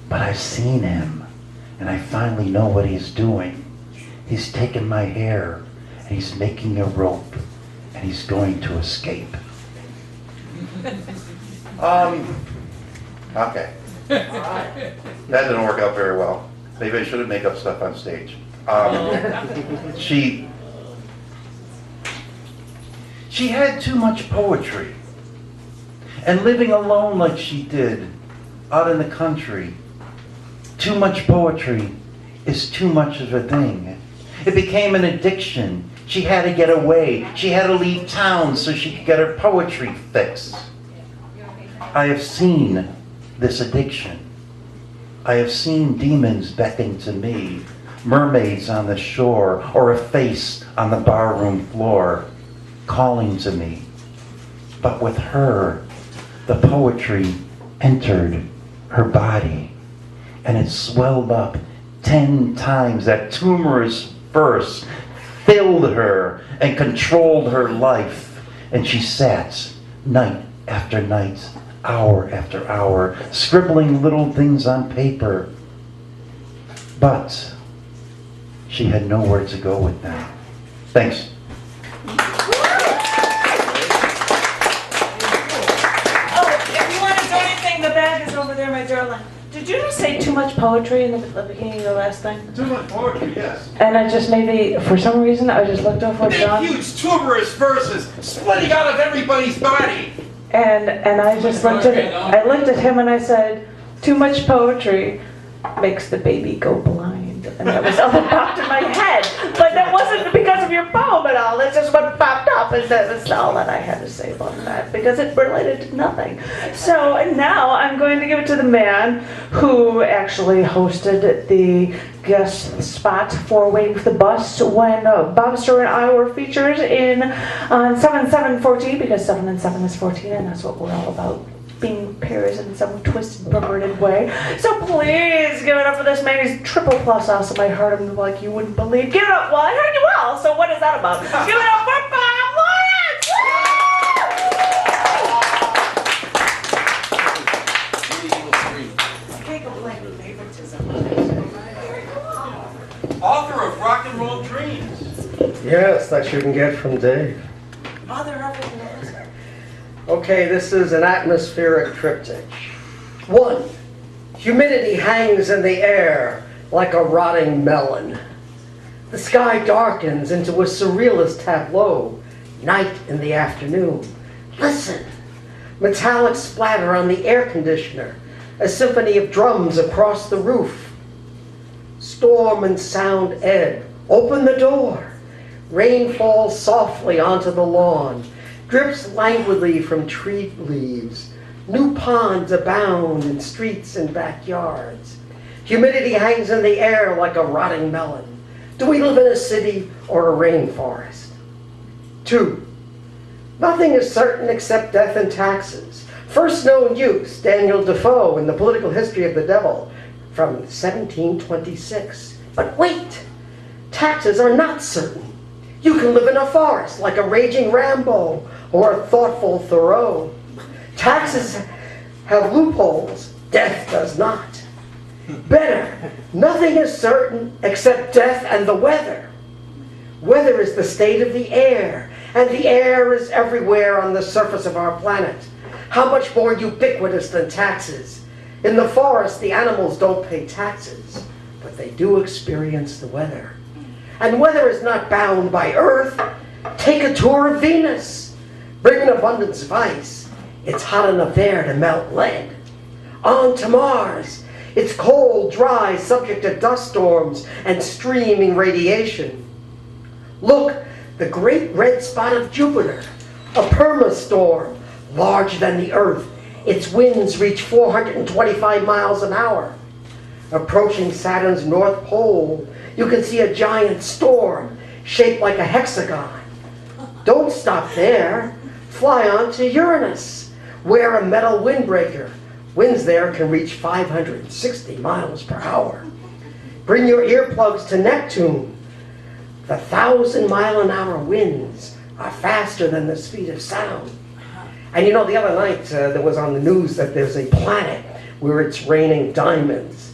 [SPEAKER 5] But I've seen him, and I finally know what he's doing. He's taken my hair, and he's making a rope, and he's going to escape. Okay. That didn't work out very well. Maybe I shouldn't make up stuff on stage. She had too much poetry. And living alone like she did, out in the country, too much poetry is too much of a thing. It became an addiction. She had to get away. She had to leave town so she could get her poetry fix. I have seen this addiction. I have seen demons beckon to me, mermaids on the shore, or a face on the barroom floor, calling to me. But with her, the poetry entered her body, and it swelled up 10 times. That tumorous verse filled her and controlled her life, and she sat night after night, hour after hour, scribbling little things on paper. But she had nowhere to go with them. Thanks.
[SPEAKER 1] The bag is over there, my darling. Did you just say too much poetry in the beginning of the last thing?
[SPEAKER 5] Too much poetry, yes.
[SPEAKER 1] And I just maybe, for some reason, I just looked over at John.
[SPEAKER 5] Huge tumorous verses splitting out of everybody's body.
[SPEAKER 1] And I just looked at it. I looked at him and I said, too much poetry makes the baby go blind. And that was all that popped in my head. But that wasn't because of your poem at all. That's just what popped up. And that's all that I had to say about that. Because it related to nothing. So now I'm going to give it to the man who actually hosted the guest spot for Waiting for the Bus when Bob Stewart and I were featured on 7/7/14, because 7 and 7 is 14, and that's what we're all about. being pears in some twisted, perverted way. So please give it up for this man. He's triple plus awesome. I heard him like you wouldn't believe. Give it up. Well, I heard you well. So what is that about? Give it up for Bob Lawrence! I can't complain with favoritism.
[SPEAKER 5] Author of Rock and Roll Dreams.
[SPEAKER 10] Yes, that you can get from Dave.
[SPEAKER 1] Mother of it.
[SPEAKER 10] Okay, this is an atmospheric triptych. 1. Humidity hangs in the air like a rotting melon. The sky darkens into a surrealist tableau, night in the afternoon. Listen, metallic splatter on the air conditioner, a symphony of drums across the roof. Storm and sound ebb. Open the door. Rain falls softly onto the lawn, drips languidly from tree leaves. New ponds abound in streets and backyards. Humidity hangs in the air like a rotting melon. Do we live in a city or a rainforest? 2. Nothing is certain except death and taxes. First known use, Daniel Defoe in The Political History of the Devil from 1726. But wait, taxes are not certain. You can live in a forest like a raging Rambo or a thoughtful Thoreau. Taxes have loopholes, death does not. Better, nothing is certain except death and the weather. Weather is the state of the air, and the air is everywhere on the surface of our planet. How much more ubiquitous than taxes? In the forest, the animals don't pay taxes, but they do experience the weather. And weather is not bound by Earth. Take a tour of Venus. Bring an abundance of ice. It's hot enough there to melt lead. On to Mars. It's cold, dry, subject to dust storms and streaming radiation. Look, the great red spot of Jupiter, a permastorm, larger than the Earth. Its winds reach 425 miles an hour. Approaching Saturn's North Pole, you can see a giant storm shaped like a hexagon. Don't stop there. Fly on to Uranus. Wear a metal windbreaker. Winds there can reach 560 miles per hour. Bring your earplugs to Neptune. The 1,000-mile-an-hour winds are faster than the speed of sound. And you know, the other night there was on the news that there's a planet where it's raining diamonds.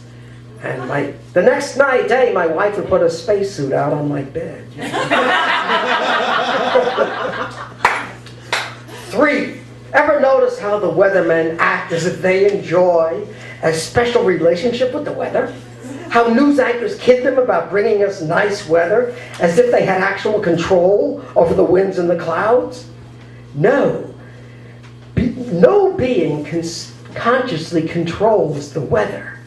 [SPEAKER 10] And the next day, my wife would put a spacesuit out on my bed. 3, ever notice how the weathermen act as if they enjoy a special relationship with the weather? How news anchors kid them about bringing us nice weather as if they had actual control over the winds and the clouds? No. No being consciously controls the weather.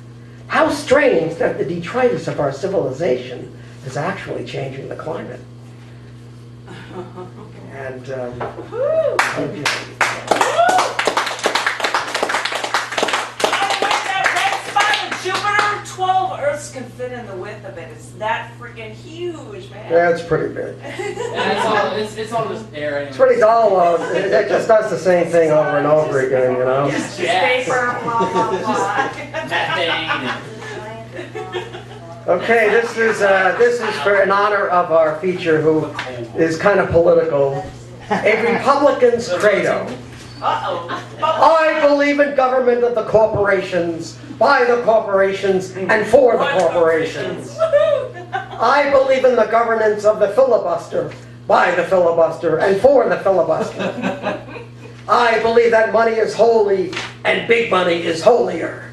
[SPEAKER 10] How strange that the detritus of our civilization is actually changing the climate. And
[SPEAKER 1] Jupiter, 12 Earths can fit in the width of it. It's that freaking huge, man.
[SPEAKER 10] yeah, it's pretty big.
[SPEAKER 6] Yeah, it's all just air anyway.
[SPEAKER 10] It's pretty dull. It just does the same thing over and over again, you know.
[SPEAKER 1] It's just paper, blah, blah, blah.
[SPEAKER 6] Methane.
[SPEAKER 10] Okay, this is for in honor of our feature, who is kind of political. A Republican's credo. I believe in government of the corporations, by the corporations, and for the corporations. I believe in the governance of the filibuster, by the filibuster, and for the filibuster. I believe that money is holy, and big money is holier.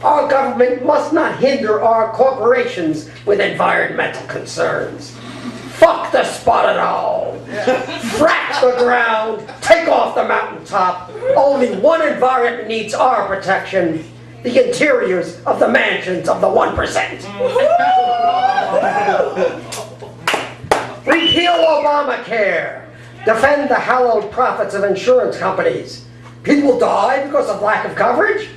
[SPEAKER 10] Our government must not hinder our corporations with environmental concerns. Fuck the spotted owl. Frack the ground. Take off the mountaintop. Only one environment needs our protection. The interiors of the mansions of the 1%. Repeal Obamacare. Defend the hallowed profits of insurance companies. People die because of lack of coverage?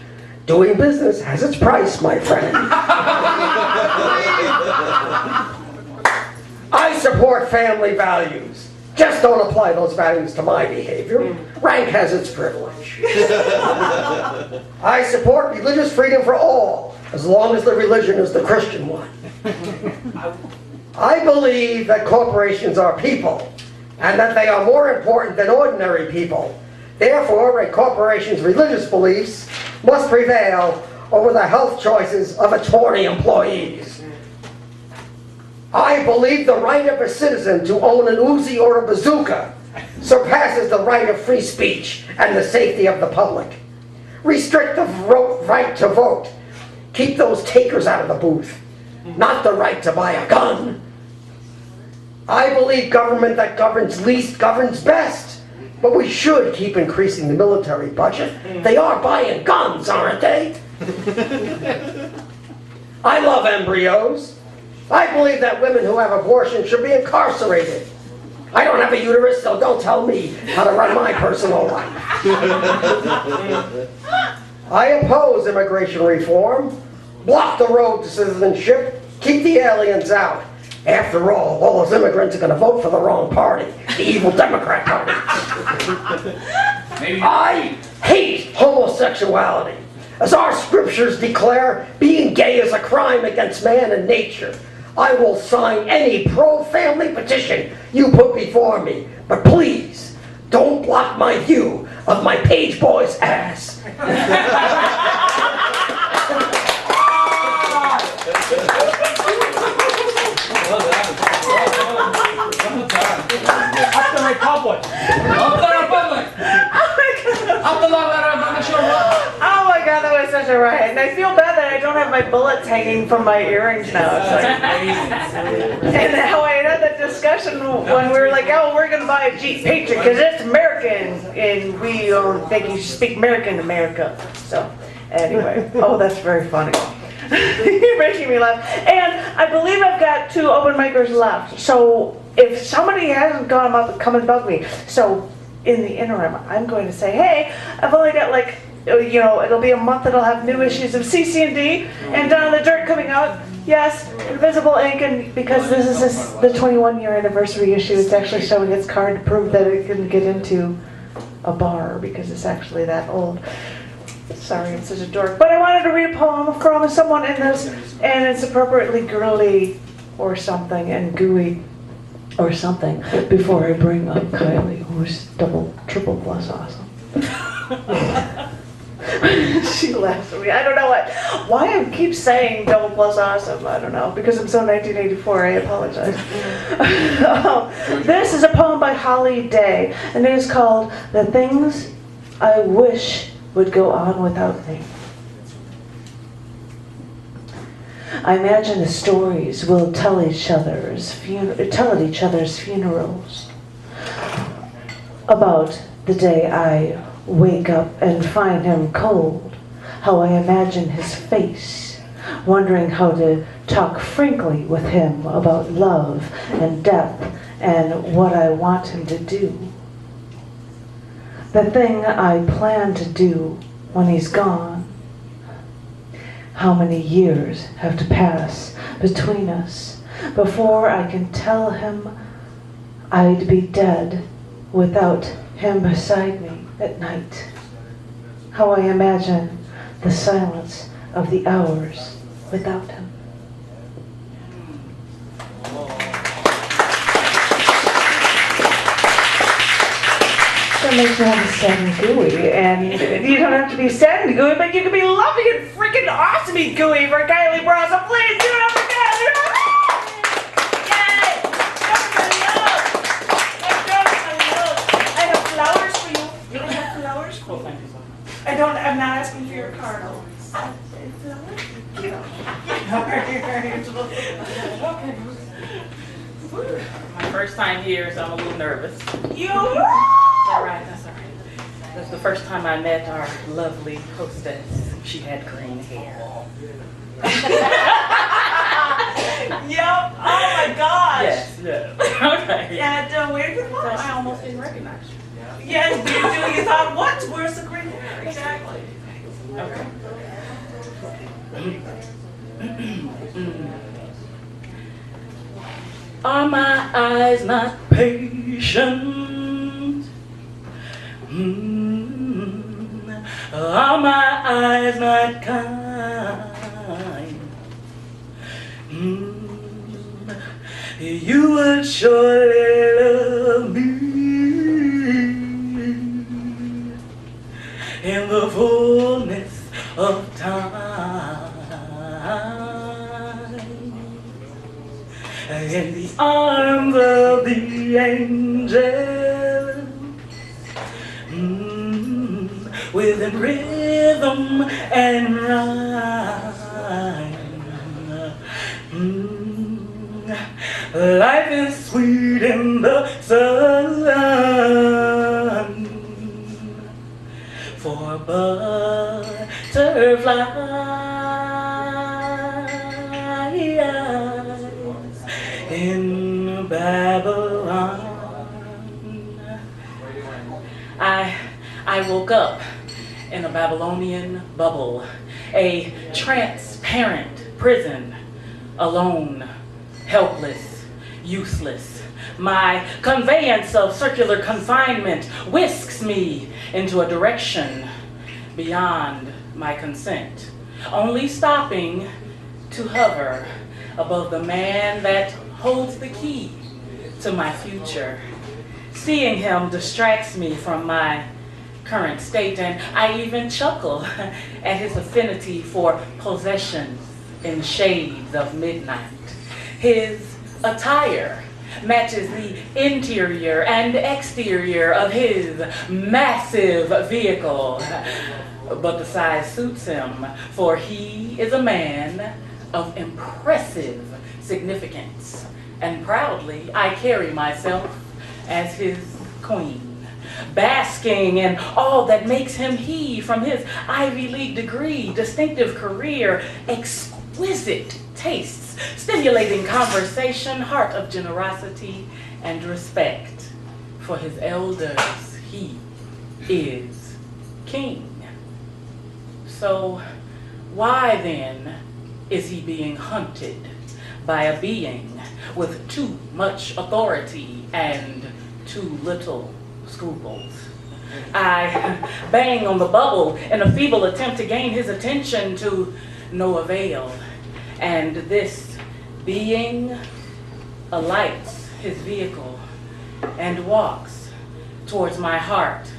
[SPEAKER 10] Doing business has its price, my friend. I support family values. Just don't apply those values to my behavior. Rank has its privilege. I support religious freedom for all, as long as the religion is the Christian one. I believe that corporations are people, and that they are more important than ordinary people. Therefore, a corporation's religious beliefs must prevail over the health choices of its horny employees. I believe the right of a citizen to own an Uzi or a bazooka surpasses the right of free speech and the safety of the public. Restrict the right to vote. Keep those takers out of the booth, not the right to buy a gun. I believe government that governs least governs best, but we should keep increasing the military budget. They are buying guns, aren't they? I love embryos. I believe that women who have abortions should be incarcerated. I don't have a uterus, so don't tell me how to run my personal life. I oppose immigration reform. Block the road to citizenship. Keep the aliens out. After all those immigrants are going to vote for the wrong party, the evil Democrat Party. I hate homosexuality. As our scriptures declare, being gay is a crime against man and nature. I will sign any pro-family petition you put before me, but please, don't block my view of my page boy's ass.
[SPEAKER 9] Up the Republic!
[SPEAKER 6] Up the Republic! Up the
[SPEAKER 1] Oh my god, that was such a riot. And I feel bad that I don't have my bullets hanging from my earrings now. It's like, and how I had that discussion when we were like, oh, we're going to buy a Jeep Patriot because it's American. And we don't think you should speak American in America. So, anyway. Oh, that's very funny. You're making me laugh. And I believe I've got 2 open micers left. So, if somebody hasn't come and bugged me. So, in the interim, I'm going to say, hey, I've only got like, it'll be a month that'll have new issues of CC&D and Down in the Dirt coming out. Yes, Invisible Ink, and because this is the 21-year anniversary issue, it's actually showing its card to prove that it can get into a bar because it's actually that old. Sorry, I'm such a dork. But I wanted to read a poem from someone in this, and it's appropriately girly or something, and gooey or something, before I bring up Kylie, who's triple plus awesome. She laughs at me. I don't know why I keep saying double plus awesome. I don't know, because I'm so 1984. I apologize. This is a poem by Holly Day, and it is called "The Things I Wish Would Go On Without Me." I imagine the stories we'll tell at each other's funerals about the day I wake up and find him cold, how I imagine his face, wondering how to talk frankly with him about love and death and what I want him to do. The thing I plan to do when he's gone. How many years have to pass between us before I can tell him I'd be dead without him beside me at night? How I imagine the silence of the hours without him. That makes me want to sad and gooey, and you don't have to be sad and gooey, but you can be loving and freaking awesome and gooey for Kylie Brown, so please do it up again! Yay! Everybody else! I have flowers for you. You don't have flowers?
[SPEAKER 6] Oh, thank you so much.
[SPEAKER 1] I'm not asking for your card.
[SPEAKER 6] My first time here, so I'm a little nervous.
[SPEAKER 1] You?
[SPEAKER 6] That's all right, that's all right. That's the first time I met our lovely hostess. She had green hair.
[SPEAKER 1] Yep. Oh my gosh.
[SPEAKER 6] Yes, yes. Okay.
[SPEAKER 1] And where did you
[SPEAKER 6] So I almost didn't recognize you.
[SPEAKER 1] Yes, you thought, what? Where's the green hair? Exactly.
[SPEAKER 6] Okay. Are my eyes not patient? directions. Are my eyes not kind? You would surely love me in the fullness of time. In the arms of the angel, within rhythm and rhyme. Life is sweet in the sun for butterflies in Babylon. I woke up in a Babylonian bubble, a transparent prison, alone, helpless, useless. My conveyance of circular confinement whisks me into a direction beyond my consent, only stopping to hover above the man that holds the key to my future. Seeing him distracts me from my current state, and I even chuckle at his affinity for possessions in shades of midnight. His attire matches the interior and exterior of his massive vehicle, but the size suits him, for he is a man of impressive significance, and proudly I carry myself as his queen, basking in all that makes him he, from his Ivy League degree, distinctive career, exquisite tastes, stimulating conversation, heart of generosity and respect. For his elders, he is king. So why then is he being hunted by a being with too much authority and too little scruples? I bang on the bubble in a feeble attempt to gain his attention, to no avail. And this being alights his vehicle and walks towards my heart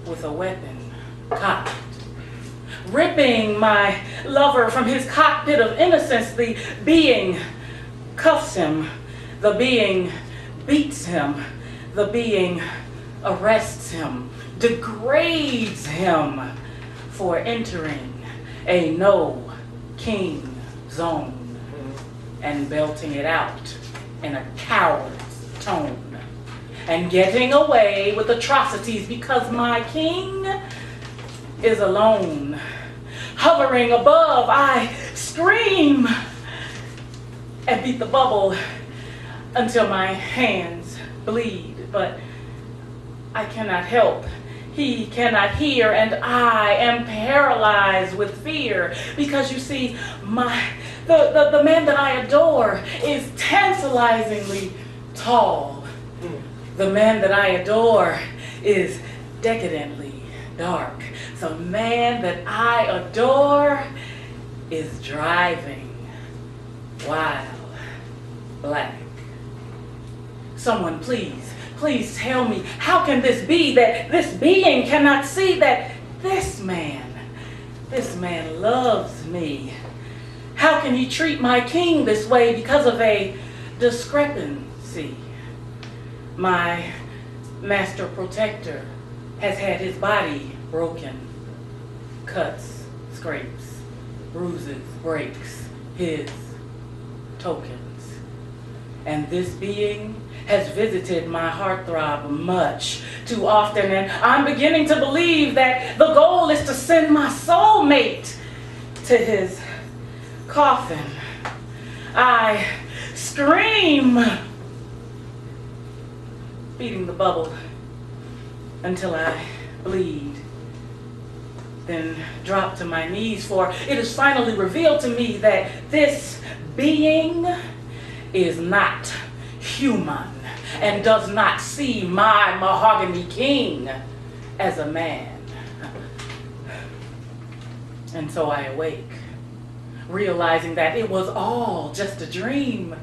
[SPEAKER 6] with a weapon cocked. Ripping my lover from his cockpit of innocence, the being cuffs him, the being beats him, the being arrests him, degrades him for entering a no king zone and belting it out in a coward's tone and getting away with atrocities because my king is alone. Hovering above, I scream and beat the bubble until my hands bleed, but I cannot help. He cannot hear, and I am paralyzed with fear, because you see, the man that I adore is tantalizingly tall. The man that I adore is decadently dark. The man that I adore is driving while black. Someone please tell me, how can this be that this being cannot see that this man loves me? How can he treat my king this way because of a discrepancy? My master protector has had his body broken. Cuts, scrapes, bruises, breaks, his tokens. And this being has visited my heartthrob much too often, and I'm beginning to believe that the goal is to send my soulmate to his coffin. I scream, beating the bubble until I bleed, then drop to my knees, for it is finally revealed to me that this being is not human, and does not see my mahogany king as a man. And so I awake, realizing that it was all just a dream,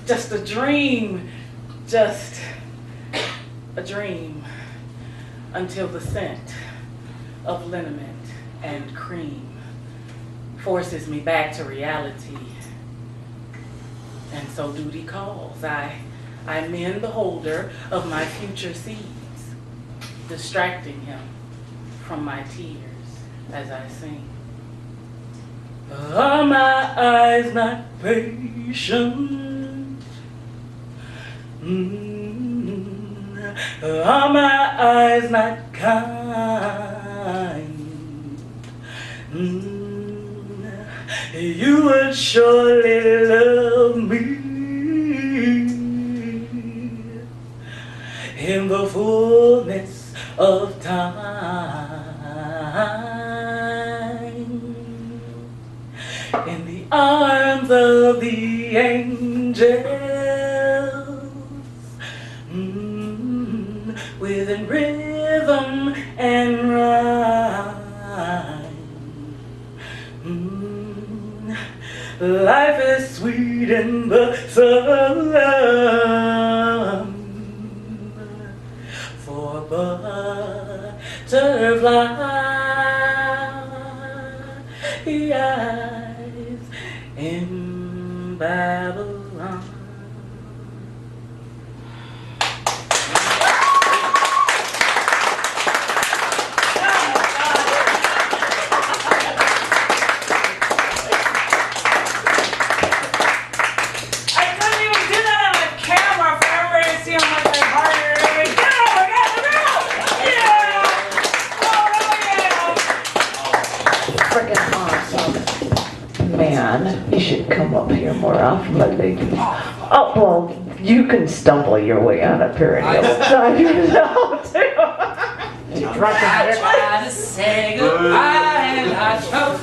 [SPEAKER 6] just a dream, just a dream, until the scent of liniment and cream forces me back to reality. And so duty calls. I mend the holder of my future seeds, distracting him from my tears as I sing. Are my eyes not patient? Are my eyes not kind? You would surely love me in the fullness of time, in the arms of the angels, within rhythm and rhyme. Life is sweet in the sun for butterflies in Babylon.
[SPEAKER 1] You should come up here more often, my baby. Oh, well, you can stumble your way out of here any old time you know, too.
[SPEAKER 11] I try to say goodbye and I choke.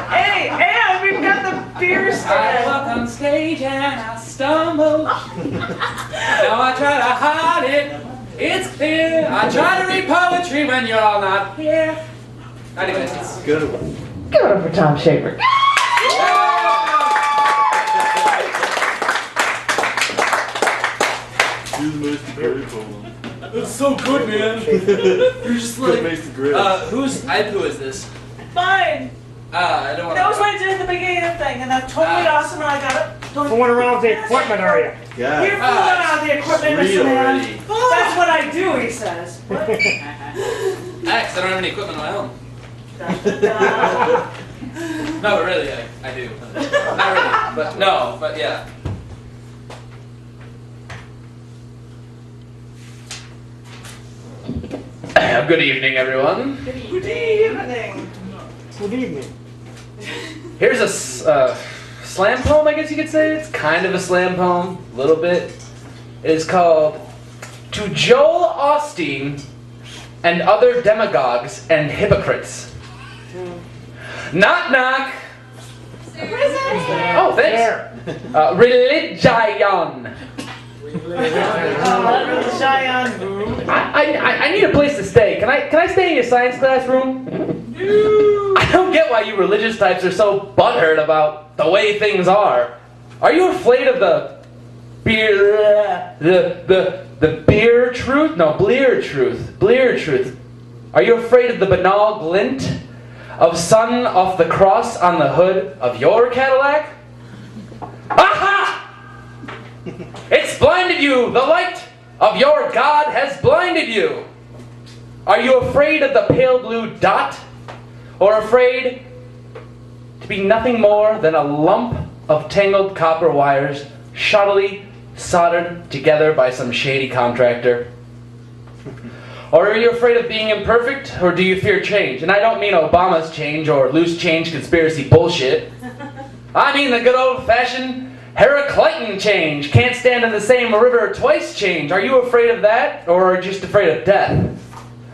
[SPEAKER 1] Hey, and we've got the beer stand.
[SPEAKER 11] I walk on stage and I stumble. Now I try to hide it, it's clear. I try to read poetry when you're all not here. Anyways, it's a good one.
[SPEAKER 1] Give it up for Tom Schaffer.
[SPEAKER 11] It's so good, man. You're just like, who is this?
[SPEAKER 1] Fine.
[SPEAKER 11] I don't want
[SPEAKER 1] That was what I did at the beginning of the thing, and that's totally awesome, and I got it.
[SPEAKER 9] Fooling around with the equipment, are you?
[SPEAKER 1] Yeah. You're fooling around with the equipment, Mr. Man. That's what I do, he says. What?
[SPEAKER 11] Because I don't have any equipment of my own. No, but really, I do. Not really, but no, but yeah. Good evening, everyone.
[SPEAKER 1] Good evening.
[SPEAKER 9] Good evening.
[SPEAKER 11] Here's a slam poem, I guess you could say. It's kind of a slam poem, a little bit. It is called To Joel Osteen and Other Demagogues and Hypocrites. Knock, knock. Oh, thanks. Religion. I need a place to stay. Can I stay in your science classroom? I don't get why you religious types are so butthurt about the way things are. Are you afraid of the beer truth? No, blear truth. Blear truth. Are you afraid of the banal glint of sun off the cross on the hood of your Cadillac? Aha! It's blinded you! The light of your God has blinded you! Are you afraid of the pale blue dot? Or afraid to be nothing more than a lump of tangled copper wires shoddily soldered together by some shady contractor? Or are you afraid of being imperfect, or do you fear change? And I don't mean Obama's change or loose change conspiracy bullshit. I mean the good old-fashioned Heraclitan change. Can't stand in the same river twice change. Are you afraid of that, or are you just afraid of death?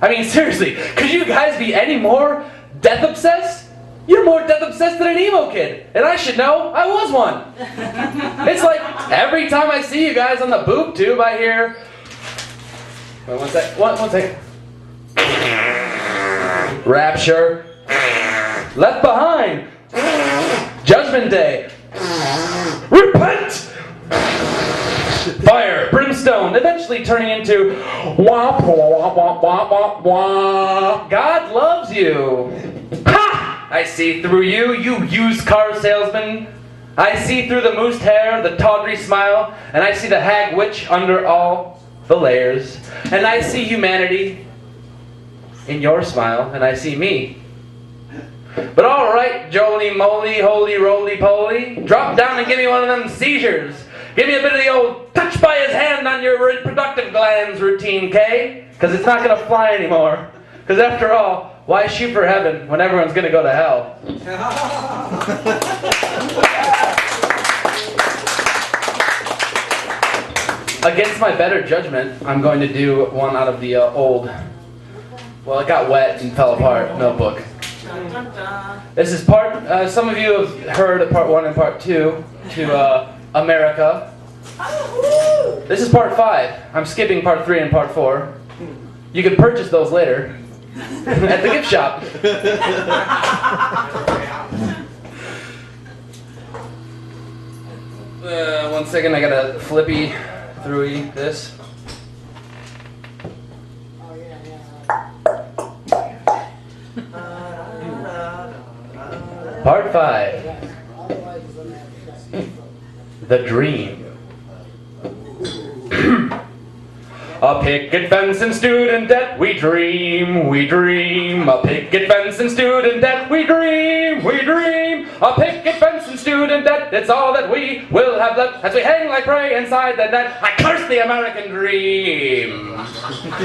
[SPEAKER 11] I mean, seriously, could you guys be any more death-obsessed? You're more death obsessed than an emo kid, and I should know, I was one. It's like every time I see you guys on the boob tube, I hear, wait, one second. Rapture, Left Behind, Judgment Day, Repent, Fire, Brimstone, eventually turning into wah, wah, wah, wah, wah, wah. God loves you. Ha! I see through you, you used car salesman. I see through the moosed hair, the tawdry smile, and I see the hag witch under all the layers. And I see humanity in your smile, and I see me. But all right, Jolie Moly, holy roly poly, drop down and give me one of them seizures. Give me a bit of the old touch by his hand on your reproductive glands routine, Kay? Because it's not going to fly anymore. Because after all, why shoot for heaven when everyone's going to go to hell? Against my better judgment, I'm going to do one out of the old, well, it got wet and fell apart notebook. This is part, some of you have heard part 1 and part 2 to America. This is part 5. I'm skipping part 3 and part 4. You can purchase those later at the gift shop. One second, I gotta flippy through this. Part 5. The Dream. A picket fence and student debt, we dream, we dream. A picket fence and student debt, we dream, we dream. A picket fence and student debt, it's all that we will have left as we hang like prey inside the net. I curse the American dream.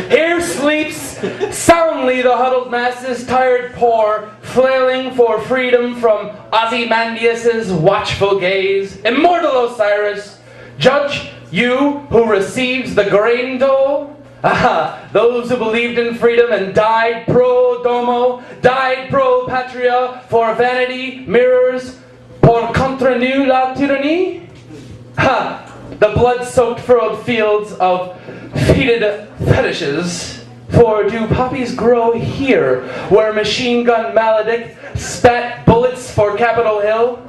[SPEAKER 11] Here sleeps soundly the huddled masses, tired poor, flailing for freedom from Ozymandias's watchful gaze. Immortal Osiris, judge you who receives the grain dole? Ah, those who believed in freedom and died pro domo, died pro patria, for vanity, mirrors, pour contre nous la tyrannie? Ha, the blood-soaked furrowed fields of fetid fetishes. For do poppies grow here, where machine gun maledict spat bullets for Capitol Hill?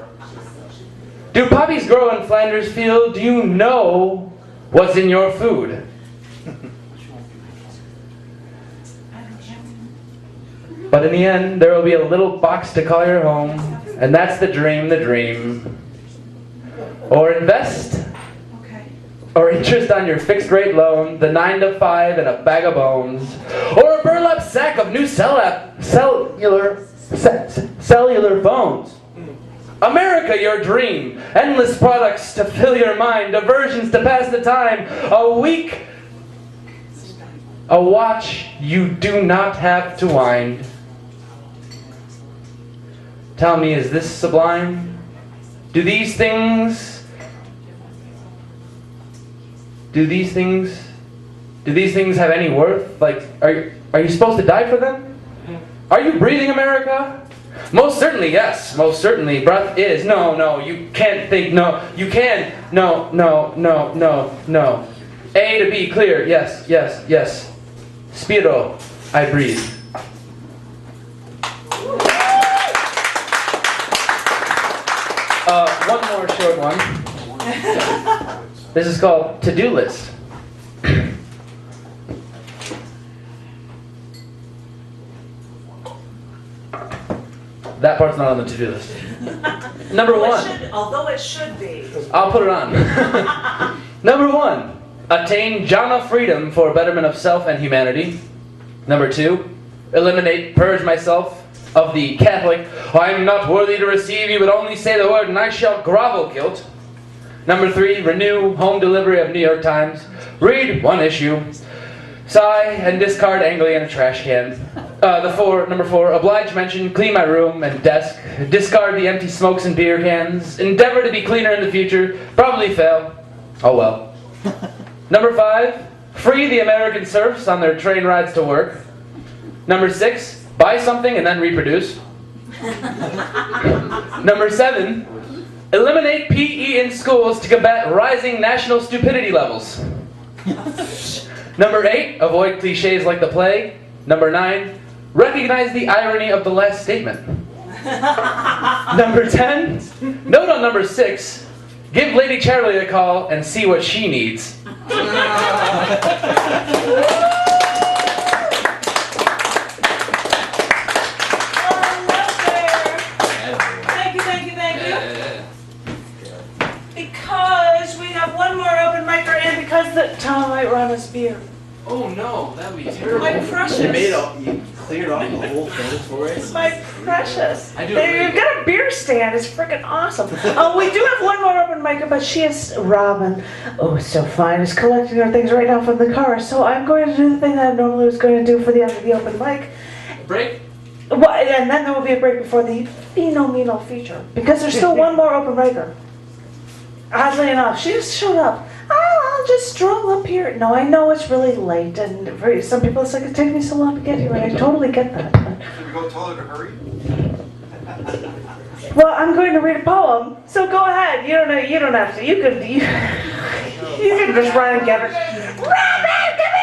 [SPEAKER 11] Do poppies grow in Flanders Field? Do you know what's in your food? But in the end, there will be a little box to call your home, and that's the dream, the dream. Or invest, or interest on your fixed rate loan, the 9 to 5 and a bag of bones, or a burlap sack of new cellular phones. America, your dream. Endless products to fill your mind. Diversions to pass the time. A week. A watch you do not have to wind. Tell me, is this sublime? Do these things have any worth? Like, are you supposed to die for them? Are you breathing, America? Most certainly, yes. Most certainly. Breath is. No, you can't think. No, you can. No. A to B, clear. Yes. Spiro, I breathe. One more short one. This is called To-Do List. That part's not on the to-do list. Number 1.
[SPEAKER 1] Although it should be.
[SPEAKER 11] I'll put it on. Number 1. Attain jhana freedom for betterment of self and humanity. Number 2. Eliminate, purge myself of the Catholic, I am not worthy to receive you, but only say the word and I shall grovel guilt. Number 3. Renew home delivery of New York Times. Read 1 issue. Sigh and discard angrily in a trash can. Number 4, oblige mention, clean my room and desk, discard the empty smokes and beer cans, endeavor to be cleaner in the future, probably fail. Oh well. Number 5, free the American serfs on their train rides to work. Number 6, buy something and then reproduce. Number 7, eliminate PE in schools to combat rising national stupidity levels. Number 8, avoid cliches like the plague. Number 9, recognize the irony of the last statement. Number 10, note on number 6, give Lady Charlie a call and see what she needs.
[SPEAKER 1] Because we have one more open micer and because Tom might run his beer.
[SPEAKER 11] Oh no, that would be terrible.
[SPEAKER 1] My precious.
[SPEAKER 7] You cleared off the whole thing for us.
[SPEAKER 1] My precious.
[SPEAKER 11] I do
[SPEAKER 1] You've got a beer stand. It's freaking awesome. Oh, we do have one more open micer, but she is Robin. Oh, it's so fine. Is collecting her things right now from the car. So I'm going to do the thing that I normally was going to do for the end of the open mic.
[SPEAKER 11] Break?
[SPEAKER 1] Well, and then there will be a break before the Phenomenal feature because there's still one more open micer. Oddly enough, she just showed up. Oh, I'll just stroll up here. No, I know it's really late, and for some people it's like it takes me so long to get here, and I totally get that. But...
[SPEAKER 5] Should we go tell her to hurry?
[SPEAKER 1] Well, I'm going to read a poem, so go ahead. You don't have to. You can just run and get her. Robin, come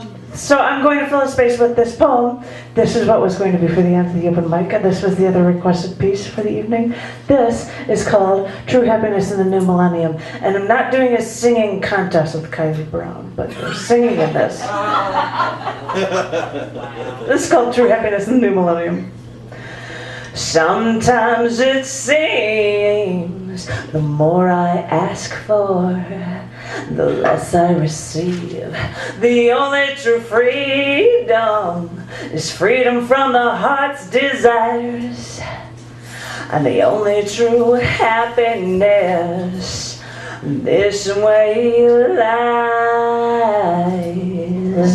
[SPEAKER 1] here! So I'm going to fill a space with this poem. This is what was going to be for the end of the open mic, and this was the other requested piece for the evening. This is called True Happiness in the New Millennium, and I'm not doing a singing contest with Kylie Brown, but we're singing in this. This is called True Happiness in the New Millennium. Sometimes it seems the more I ask for, the less I receive. The only true freedom is freedom from the heart's desires. And the only true happiness this way lies.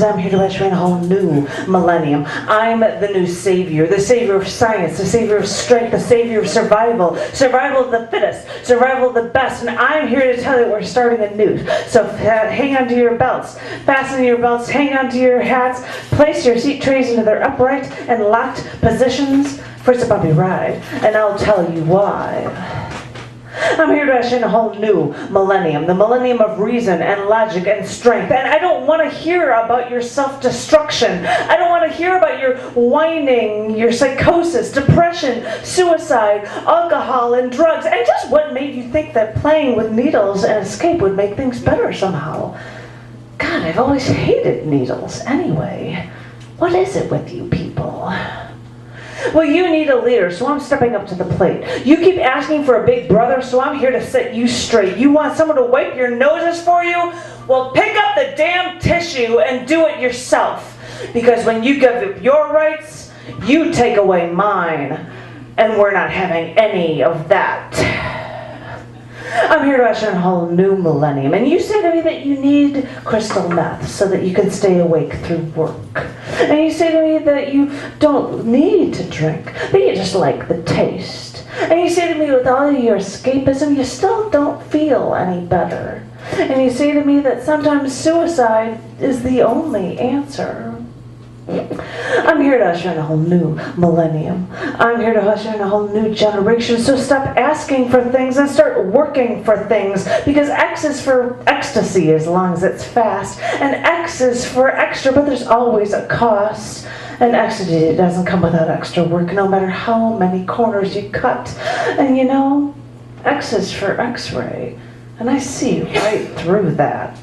[SPEAKER 1] I'm here to usher in a whole new millennium. I'm the new savior of science, the savior of strength, the savior of survival of the fittest, survival of the best, and I'm here to tell you we're starting anew. So hang on to your belts, fasten your belts, hang on to your hats, place your seat trays into their upright and locked positions for it's a bumpy ride, and I'll tell you why. I'm here to usher in a whole new millennium, the millennium of reason and logic and strength. And I don't want to hear about your self-destruction. I don't want to hear about your whining, your psychosis, depression, suicide, alcohol, and drugs, and just what made you think that playing with needles and escape would make things better somehow. God, I've always hated needles anyway. What is it with you people? Well, you need a leader, so I'm stepping up to the plate. You keep asking for a big brother, so I'm here to set you straight. You want someone to wipe your noses for you? Well, pick up the damn tissue and do it yourself. Because when you give up your rights, you take away mine. And we're not having any of that. I'm here to usher in a whole new millennium. And you say to me that you need crystal meth so that you can stay awake through work. And you say to me that you don't need to drink, but you just like the taste. And you say to me with all of your escapism, you still don't feel any better. And you say to me that sometimes suicide is the only answer. I'm here to usher in a whole new millennium. I'm here to usher in a whole new generation. So stop asking for things and start working for things. Because X is for ecstasy as long as it's fast. And X is for extra, but there's always a cost. And ecstasy doesn't come without extra work, no matter how many corners you cut. And you know, X is for X-ray. And I see right through that.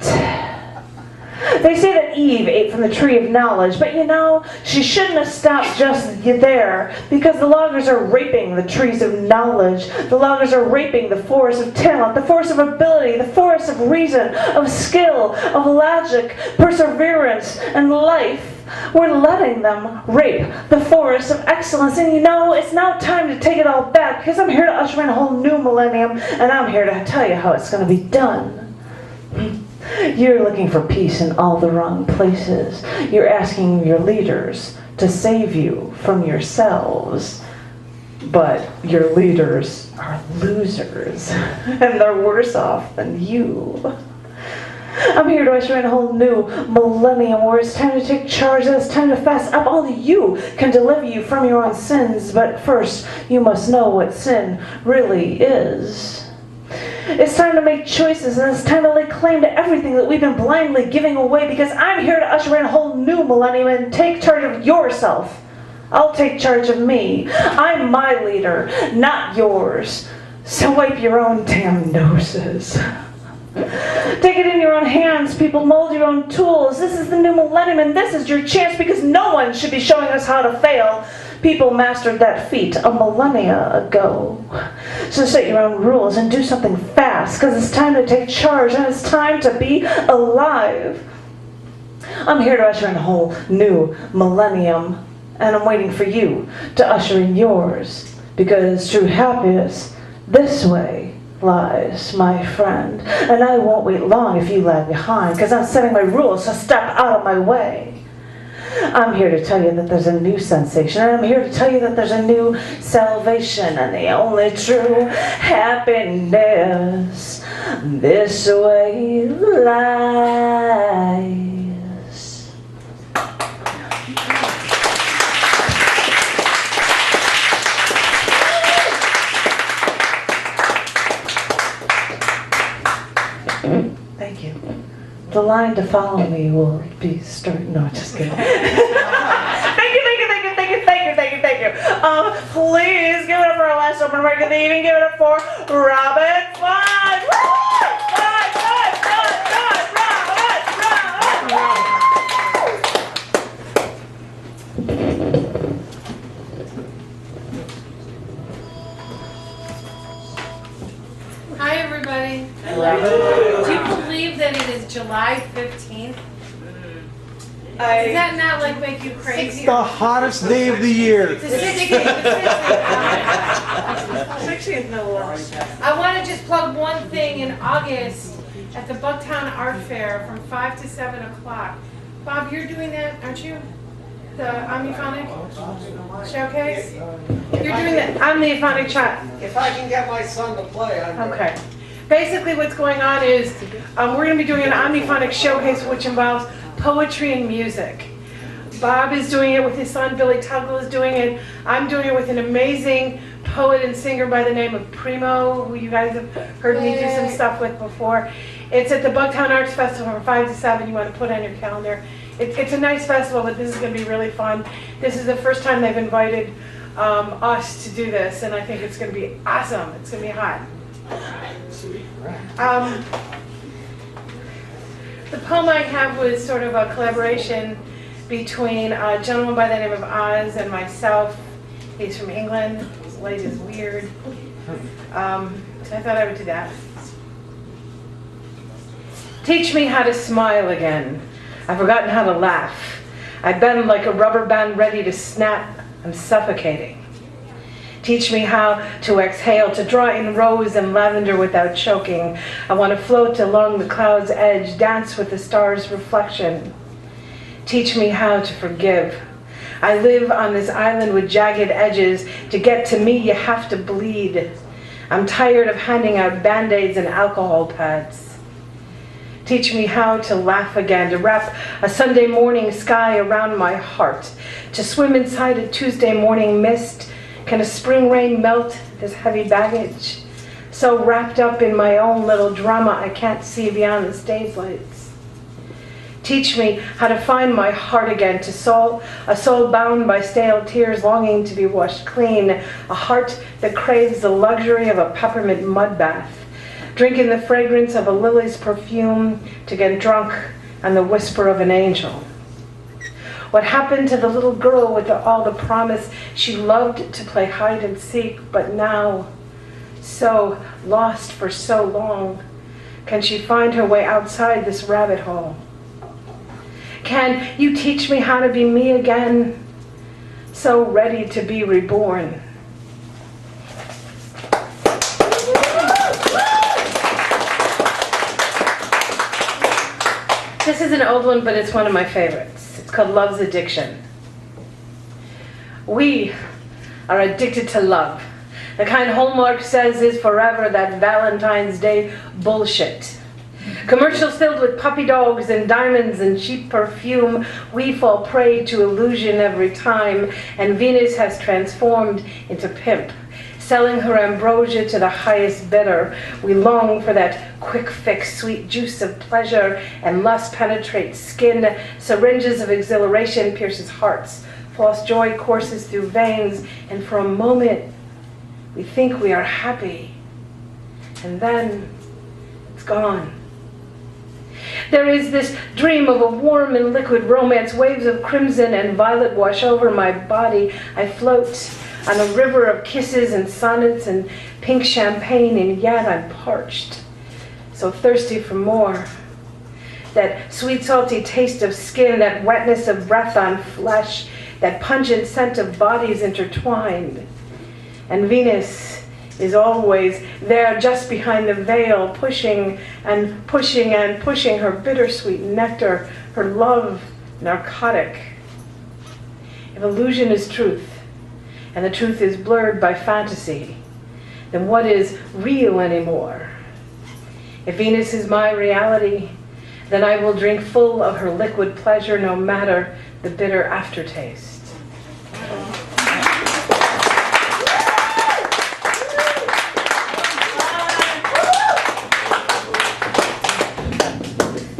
[SPEAKER 1] They say that Eve ate from the tree of knowledge, but you know, she shouldn't have stopped just there, because the loggers are raping the trees of knowledge. The loggers are raping the forest of talent, the forest of ability, the forest of reason, of skill, of logic, perseverance, and life. We're letting them rape the forest of excellence, and you know, it's now time to take it all back, because I'm here to usher in a whole new millennium, and I'm here to tell you how it's going to be done. You're looking for peace in all the wrong places. You're asking your leaders to save you from yourselves. But your leaders are losers, and they're worse off than you. I'm here to usher in a whole new millennium where it's time to take charge and it's time to fast up. Only you can deliver you from your own sins. But first, you must know what sin really is. It's time to make choices, and it's time to lay claim to everything that we've been blindly giving away, because I'm here to usher in a whole new millennium and take charge of yourself. I'll take charge of me. I'm my leader, not yours. So wipe your own damn noses. Take it in your own hands, people. Mold your own tools. This is the new millennium, and this is your chance, because no one should be showing us how to fail. People mastered that feat a millennia ago. So set your own rules and do something fast, because it's time to take charge and it's time to be alive. I'm here to usher in a whole new millennium, and I'm waiting for you to usher in yours, because true happiness this way lies, my friend. And I won't wait long if you lag behind, because I'm setting my rules, so step out of my way. I'm here to tell you that there's a new sensation, and I'm here to tell you that there's a new salvation, and the only true happiness this way lies. Thank you. The line to follow me will be starting. No, just kidding. Thank you. Please give it up for our last open mic of the evening. Give it up for Robin Fudge.
[SPEAKER 12] Hi, everybody.
[SPEAKER 1] Hello.
[SPEAKER 12] Do you believe that it is July 15th? Does that not like make you crazy?
[SPEAKER 9] It's the hottest day of the year.
[SPEAKER 12] The 16th. The
[SPEAKER 1] 16th, no less.
[SPEAKER 12] I want to just plug one thing in August at the Bucktown Art Fair from 5 to 7 o'clock. Bob, you're doing that, aren't you? The Omniphonic showcase? You're doing the Omniphonic chat.
[SPEAKER 10] If I can get my son to play, I'm
[SPEAKER 12] Okay. Basically what's going on is we're going to be doing an Omniphonic showcase which involves poetry and music. Bob is doing it with his son, Billy Tuggle is doing it. I'm doing it with an amazing poet and singer by the name of Primo, who you guys have heard me do some stuff with before. It's at the Bucktown Arts Festival from 5 to 7. You want to put on your calendar. It's a nice festival, but this is going to be really fun. This is the first time they've invited us to do this, and I think it's going to be awesome. It's going to be hot. The poem I have was sort of a collaboration between a gentleman by the name of Oz and myself. He's from England. His light is weird. So I thought I would do that. Teach me how to smile again. I've forgotten how to laugh. I bend like a rubber band ready to snap. I'm suffocating. Teach me how to exhale, to draw in rose and lavender without choking. I want to float along the cloud's edge, dance with the star's reflection. Teach me how to forgive. I live on this island with jagged edges. To get to me, you have to bleed. I'm tired of handing out Band-Aids and alcohol pads. Teach me how to laugh again, to wrap a Sunday morning sky around my heart, to swim inside a Tuesday morning mist. Can a spring rain melt this heavy baggage? So wrapped up in my own little drama, I can't see beyond the stage lights. Teach me how to find my heart again, a soul bound by stale tears, longing to be washed clean, a heart that craves the luxury of a peppermint mud bath, drinking the fragrance of a lily's perfume to get drunk on the whisper of an angel. What happened to the little girl with all the promise? She loved to play hide and seek, but now, so lost for so long, can she find her way outside this rabbit hole? Can you teach me how to be me again? So ready to be reborn. This is an old one, but it's one of my favorites. It's called Love's Addiction. We are addicted to love. The kind Hallmark says is forever, that Valentine's Day bullshit. Commercials filled with puppy dogs and diamonds and cheap perfume. We fall prey to illusion every time, and Venus has transformed into pimp, selling her ambrosia to the highest bidder. We long for that quick fix, sweet juice of pleasure, and lust penetrates skin. Syringes of exhilaration pierces hearts. False joy courses through veins, and for a moment we think we are happy, and then it's gone. There is this dream of a warm and liquid romance. Waves of crimson and violet wash over my body. I float on a river of kisses and sonnets and pink champagne, and yet I'm parched, so thirsty for more. That sweet salty taste of skin, that wetness of breath on flesh, that pungent scent of bodies intertwined. And Venus is always there just behind the veil, pushing and pushing and pushing her bittersweet nectar, her love narcotic. If illusion is truth, and the truth is blurred by fantasy, then what is real anymore? If Venus is my reality, then I will drink full of her liquid pleasure, no matter the bitter aftertaste.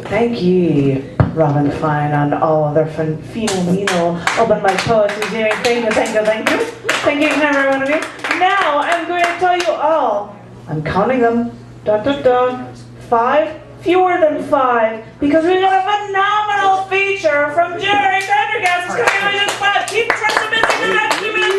[SPEAKER 1] Thank ye, Robin Fine, and all other phenomenal open mic poets who's here. Thank you, thank you, thank you. Thank you, every one of you. Now, I'm going to tell you all, I'm counting them, dot, dot, dot, 5, fewer than 5, because we've got a phenomenal feature from Jerry Pendergast. It's coming on just 5. Keep pressing busy the next 2 minutes.